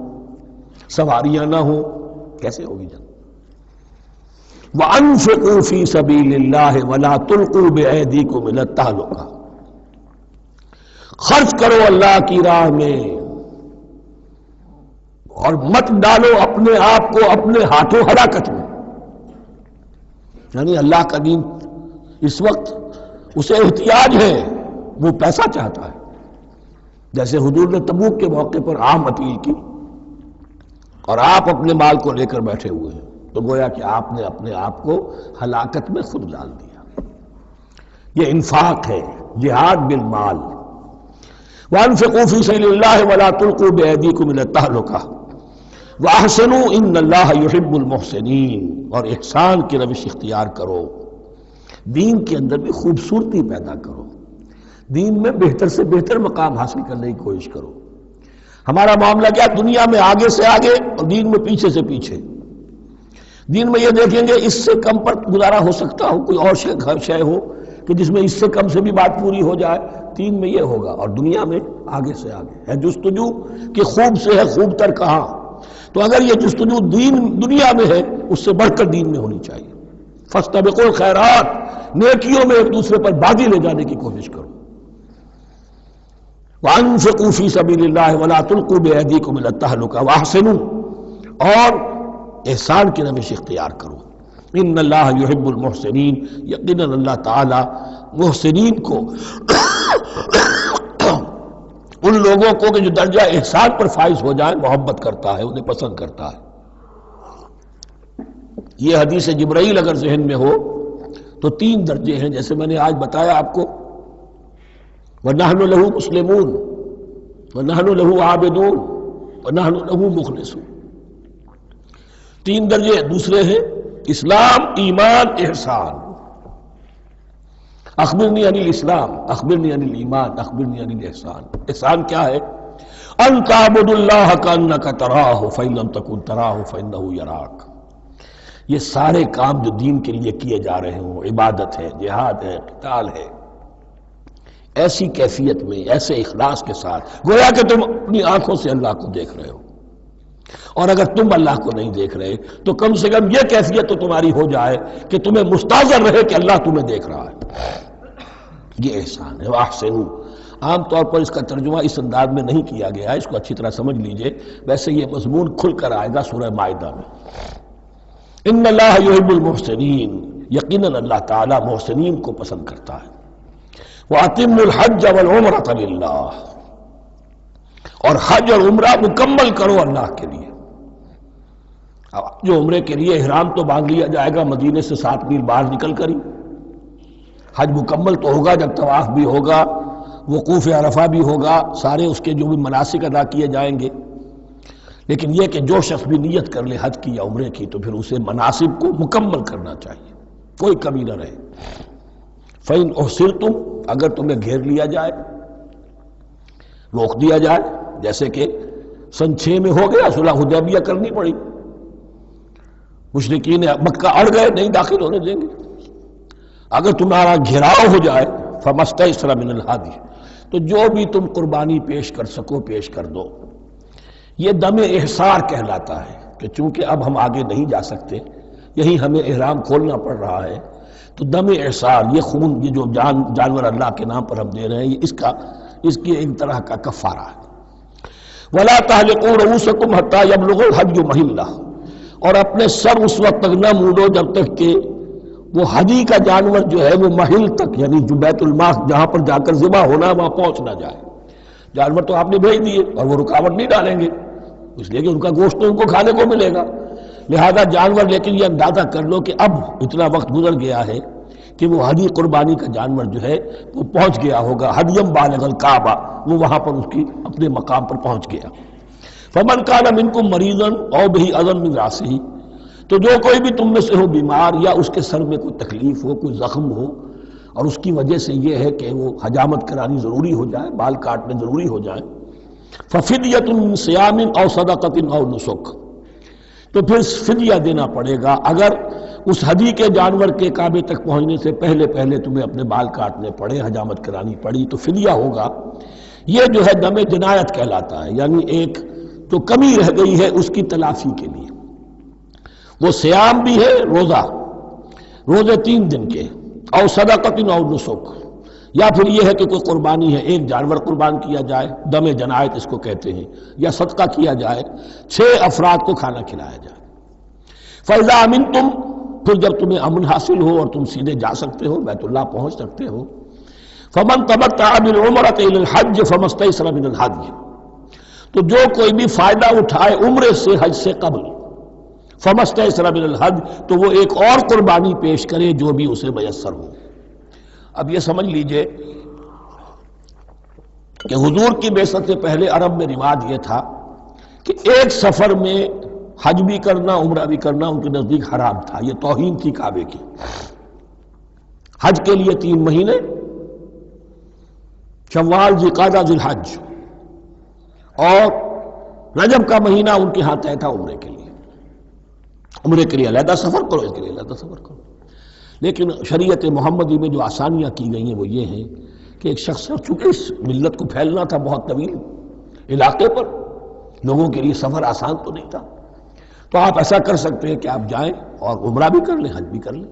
سواریاں نہ ہو، کیسے ہوگی جنگ؟ وَأَنفِقُوا فِي سَبِيلِ اللَّهِ وَلَا تُلْقُوا بِأَيْدِيكُمْ إِلَى التَّهْلُكَةِ، خرچ کرو اللہ کی راہ میں اور مت ڈالو اپنے آپ کو اپنے ہاتھوں ہلاکت میں، یعنی اللہ کا دین اس وقت اسے احتیاج ہے وہ پیسہ چاہتا ہے. جیسے حضور نے تبوک کے موقع پر عام اپیل کی اور آپ اپنے مال کو لے کر بیٹھے ہوئے ہیں، تو گویا کہ آپ نے اپنے آپ کو ہلاکت میں خود ڈال دیا. یہ انفاق ہے، جہاد بالمال. وَأَنفِقُوا فِي سَبِيلِ اللَّهِ وَلَا تُلْقُوا بِأَيْدِيكُمْ إِلَى التَّهْلُكَةِ وَأَحْسِنُوا إِنَّ اللَّهَ يُحِبُّ الْمُحْسِنِينَ. اور احسان کی روش اختیار کرو، دین کے اندر بھی خوبصورتی پیدا کرو، دین میں بہتر سے بہتر مقام حاصل کرنے کی کوشش کرو. ہمارا معاملہ کیا، دنیا میں آگے سے آگے اور دین میں پیچھے سے پیچھے. دین میں یہ دیکھیں گے اس سے کم پر گزارا ہو سکتا ہو، کوئی اور شے ہو کہ جس میں اس سے کم سے بھی بات پوری ہو جائے، دین میں یہ ہوگا. اور دنیا میں آگے سے آگے ہے جستجو کہ خوب سے ہے خوب تر کہاں. تو اگر یہ جستجو دنیا میں ہے، اس سے بڑھ کر دین میں ہونی چاہیے. فاستبقوا الخیرات، نیکیوں میں ایک دوسرے پر بازی لے جانے کی کوشش کرو. وَأَنفِقُوا فِي سَبِيلِ اللَّهِ وَلَا تُلْقُوا بِأَيْدِيكُمْ إِلَى التَّهْلُكَةِ وَأَحْسِنُوا، اور احسان کی روش اختیار کرو. ان اللہ یحب المحسنین، یقیناً اللہ تعالی محسنین کو ان لوگوں کو کہ جو درجہ احسان پر فائز ہو جائیں محبت کرتا ہے، انہیں پسند کرتا ہے. یہ حدیث جبرائیل اگر ذہن میں ہو تو 3 درجے ہیں، جیسے میں نے آج بتایا آپ کو. وَنَحْنُ لَهُ مُسْلِمُونَ وَنَحْنُ لَهُ عَابِدُونَ وَنَحْنُ لَهُ مُخْلِصُونَ. 3 درجے دوسرے ہیں، اسلام، ایمان، احسان. اخبرنی عن الاسلام، اخبرنی عن الایمان، اخبرنی عن الاحسان. احسان کیا ہے؟ ان تعبد اللہ کانک تراہ فإن لم تکن تراہ فإنہ یراک. یہ سارے کام جو دین کے لیے کیے جا رہے ہوں، عبادت ہے، جہاد ہے، قتال ہے، ایسی کیفیت میں، ایسے اخلاص کے ساتھ، گویا کہ تم اپنی آنکھوں سے اللہ کو دیکھ رہے ہو. اور اگر تم اللہ کو نہیں دیکھ رہے تو کم سے کم یہ کیفیت تو تمہاری ہو جائے کہ تمہیں مستحضر رہے کہ اللہ تمہیں دیکھ رہا ہے. یہ احسان ہے. وَأَحْسِنُوا، عام طور پر اس کا ترجمہ اس انداز میں نہیں کیا گیا ہے، اس کو اچھی طرح سمجھ لیجئے. ویسے یہ مضمون کھل کر آئے گا سورہ مائدہ میں. ان اللہ یحب المحسنین، یقیناً اللہ تعالیٰ محسنین کو پسند کرتا ہے. وَأَتِمُّوا الْحَجَّ وَالْعُمْرَةَ لِلَّهِ، اور حج اور عمرہ مکمل کرو اللہ کے لیے. جو عمرے کے لیے احرام تو باندھ لیا جائے گا مدینے سے 7 میل باہر نکل کر ہی. حج مکمل تو ہوگا جب طواف بھی ہوگا، وقوف عرفہ بھی ہوگا، سارے اس کے جو بھی مناسک ادا کیے جائیں گے. لیکن یہ کہ جو شخص بھی نیت کر لے حج کی یا عمرے کی تو پھر اسے مناسب کو مکمل کرنا چاہیے، کوئی کمی نہ رہے. فَإِنْ أُحْصِرْتُمْ، اگر تمہیں گھیر لیا جائے، روک دیا جائے، جیسے کہ سن 6 میں ہو گیا، صلح حدیبیہ کرنی پڑی، مشرکین مکہ اڑ گئے، نہیں داخل ہونے دیں گے. اگر تمہارا گھیراؤ ہو جائے فَمَسْتَيْسَرَ مِنَ الْهَدْيِ، تو جو بھی تم قربانی پیش کر سکو پیش کر دو. یہ دم احصار کہلاتا ہے کہ چونکہ اب ہم آگے نہیں جا سکتے، یہی ہمیں احرام کھولنا پڑ رہا ہے، تو دم احصار، یہ خون، یہ جو جانور اللہ کے نام پر ہم دے رہے ہیں، یہ اس کی ایک طرح کا کفارہ ہے. وَلَا تَحْلِقُوا رُؤُوسَكُمْ حَتَّى يَبْلُغَ الْحَدْيُ مَحِلَّهُ، اور اپنے سر اس وقت تک نہ مونڈو جب تک کہ وہ حدی کا جانور جو ہے وہ محل تک، یعنی جو بیت الماس جہاں پر جا کر ذبح ہونا وہاں پہنچ نہ جائے. جانور تو آپ نے بھیج دیے اور وہ رکاوٹ نہیں ڈالیں گے، اس لیے کہ ان کا گوشت تو ان کو کھانے کو ملے گا. لہذا جانور، لیکن یہ اندازہ کر لو کہ اب اتنا وقت گزر گیا ہے کہ وہ حدی قربانی کا جانور جو ہے وہ پہنچ گیا ہوگا. حدیم بالغ الکعبہ، وہ وہاں پر اس کی اپنے مقام پر پہنچ گیا. فمن کان منکم مریضا او بہ اذی من راسہ، تو جو کوئی بھی تم میں سے ہو بیمار یا اس کے سر میں کوئی تکلیف ہو، کوئی زخم ہو، اور اس کی وجہ سے یہ ہے کہ وہ حجامت کرانی ضروری ہو جائے، بال کاٹنے ضروری ہو جائے، ففدیۃ من صیام او صدقۃ او نسک، تو پھر فدیہ دینا پڑے گا. اگر اس حدی کے جانور کے کعبے تک پہنچنے سے پہلے تمہیں اپنے بال کاٹنے پڑے، حجامت کرانی پڑی، تو فدیہ ہوگا. یہ جو ہے دم جنایت کہلاتا ہے، یعنی ایک جو کمی رہ گئی ہے اس کی تلافی کے لیے. وہ صیام بھی ہے، روزے 3 دن کے، او صدقۃ او نسک، یا پھر یہ ہے کہ کوئی قربانی ہے، ایک جانور قربان کیا جائے، دم جنایت اس کو کہتے ہیں، یا صدقہ کیا جائے، 6 افراد کو کھانا کھلایا جائے. فَإِذَا أَمِنْتُمْ، پھر جب تمہیں امن حاصل ہو اور تم سیدھے جا سکتے ہو، بیت اللہ پہنچ سکتے ہو، فمن تمتع بالعمرۃ الی الحج فما استیسر من الحج، تو جو کوئی بھی فائدہ اٹھائے عمرے سے حج سے قبل، فما استیسر من الحج، تو وہ ایک اور قربانی پیش کرے جو بھی اسے میسر ہو۔ اب یہ سمجھ لیجئے کہ حضور کی بعثت سے پہلے عرب میں رواج یہ تھا کہ ایک سفر میں حج بھی کرنا عمرہ بھی کرنا ان کے نزدیک حرام تھا، یہ توہین تھی کعبے کی۔ حج کے لیے 3 مہینے، شوال، ذوالقعدہ، ذوالحج، اور رجب کا مہینہ ان کے ہاں طے تھا عمرے کے لیے۔ عمرے کے لیے علیحدہ سفر کرو، اس کے لیے علیحدہ سفر کرو۔ لیکن شریعت محمدی میں جو آسانیاں کی گئی ہیں وہ یہ ہیں کہ ایک شخص، چونکہ اس ملت کو پھیلنا تھا بہت طویل علاقے پر، لوگوں کے لیے سفر آسان تو نہیں تھا، تو آپ ایسا کر سکتے ہیں کہ آپ جائیں اور عمرہ بھی کر لیں، حج بھی کر لیں۔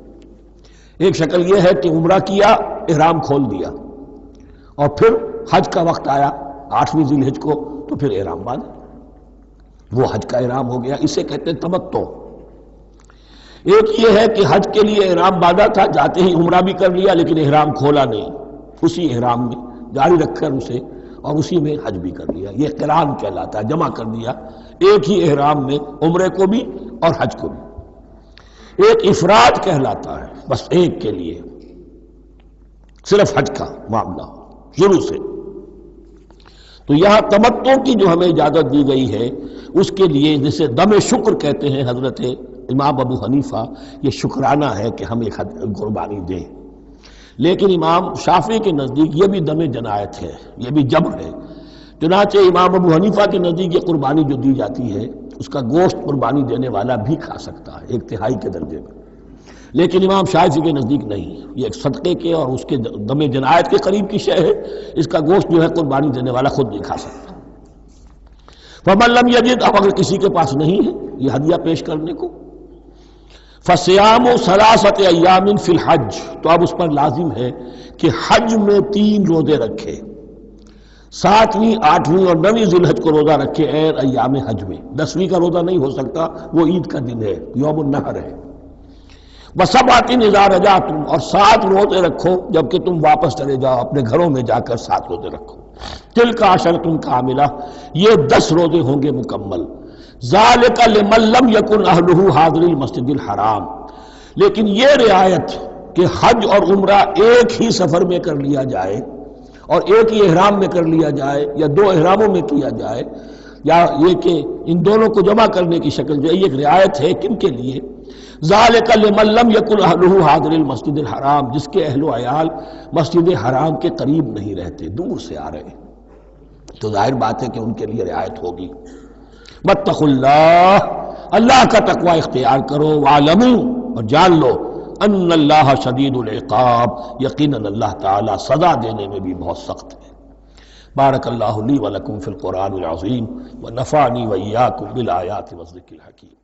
ایک شکل یہ ہے کہ عمرہ کیا، احرام کھول دیا، اور پھر حج کا وقت آیا 8ویں ذی الحج کو، تو پھر احرام باندھا، وہ حج کا احرام ہو گیا، اسے کہتے ہیں تمتع۔ ایک یہ ہے کہ حج کے لیے احرام باندھا تھا، جاتے ہی عمرہ بھی کر لیا لیکن احرام کھولا نہیں، اسی احرام میں جاری رکھ کر اسے، اور اسی میں حج بھی کر لیا، یہ قران کہلاتا ہے، جمع کر دیا ایک ہی احرام میں عمرے کو بھی اور حج کو بھی۔ ایک افراد کہلاتا ہے، بس ایک کے لیے صرف حج کا معاملہ شروع سے۔ تو یہاں تمتع کی جو ہمیں اجازت دی گئی ہے اس کے لیے، جسے دم شکر کہتے ہیں حضرت امام ابو حنیفہ، یہ شکرانہ ہے کہ ہم ایک قربانی دیں۔ لیکن امام شافعی کے نزدیک یہ بھی دم جنایت ہے، یہ بھی جبر ہے۔ چنانچہ امام ابو حنیفہ کے نزدیک یہ قربانی جو دی جاتی ہے اس کا گوشت قربانی دینے والا بھی کھا سکتا ہے 1/3 کے درجے میں، لیکن امام شافعی کے نزدیک نہیں، یہ ایک صدقے کے اور اس کے دم جنایت کے قریب کی شے ہے، اس کا گوشت جو ہے قربانی دینے والا خود نہیں کھا سکتا۔ فمن لم یجد، اب اگر کسی کے پاس نہیں ہے یہ ہدیہ پیش کرنے کو، فصیام 3 ایام فی الحج، تو اب اس پر لازم ہے کہ حج میں 3 روزے رکھے، 7ویں، 8ویں اور 9ویں ذی الحج کو روزہ رکھے غیر ایام حج میں۔ 10ویں کا روزہ نہیں ہو سکتا، وہ عید کا دن ہے، یوم النحر ہے۔ وَسَبْعَةٍ إِذَا رَجَعْتُمْ، اور 7 روزے رکھو جبکہ تم واپس چلے جاؤ، اپنے گھروں میں جا کر 7 روزے رکھو۔ تِلْكَ عَشَرَةٌ كَامِلَةٌ، یہ 10 روزے ہوں گے مکمل۔ ذَلِكَ لِمَن لَّمْ يَكُنْ أَهْلُهُ حَاضِرِ الْمَسْجِدِ الْحَرَامِ، لیکن یہ رعایت کہ حج اور عمرہ ایک ہی سفر میں کر لیا جائے اور ایک ہی احرام میں کر لیا جائے، یا 2 احراموں میں کیا جائے، یا یہ کہ ان دونوں کو جمع کرنے کی شکل جو ہے، یہ ایک رعایت ہے کن کے لیے؟ ذَلِكَ لِمَن لَّمْ يَكُنْ أَهْلُهُ حَاضِرِ الْمَسْجِدِ الْحَرَامِ، جس کے اہل و عیال مسجد حرام کے قریب نہیں رہتے، دور سے آ رہے ہیں، تو ظاہر بات ہے کہ ان کے لیے رعایت ہوگی۔ واتقوا اللہ، اللہ کا تقوی اختیار کرو، وَاعْلَمُوا، اور جان لو، ان اللہ شدید العقاب، یقیناً اللہ تعالی سزا دینے میں بھی بہت سخت ہے۔ بارک اللہ لی ولکم فی القرآن العظیم ونفعنی وإیاکم بالآیات والذکر الحکیم۔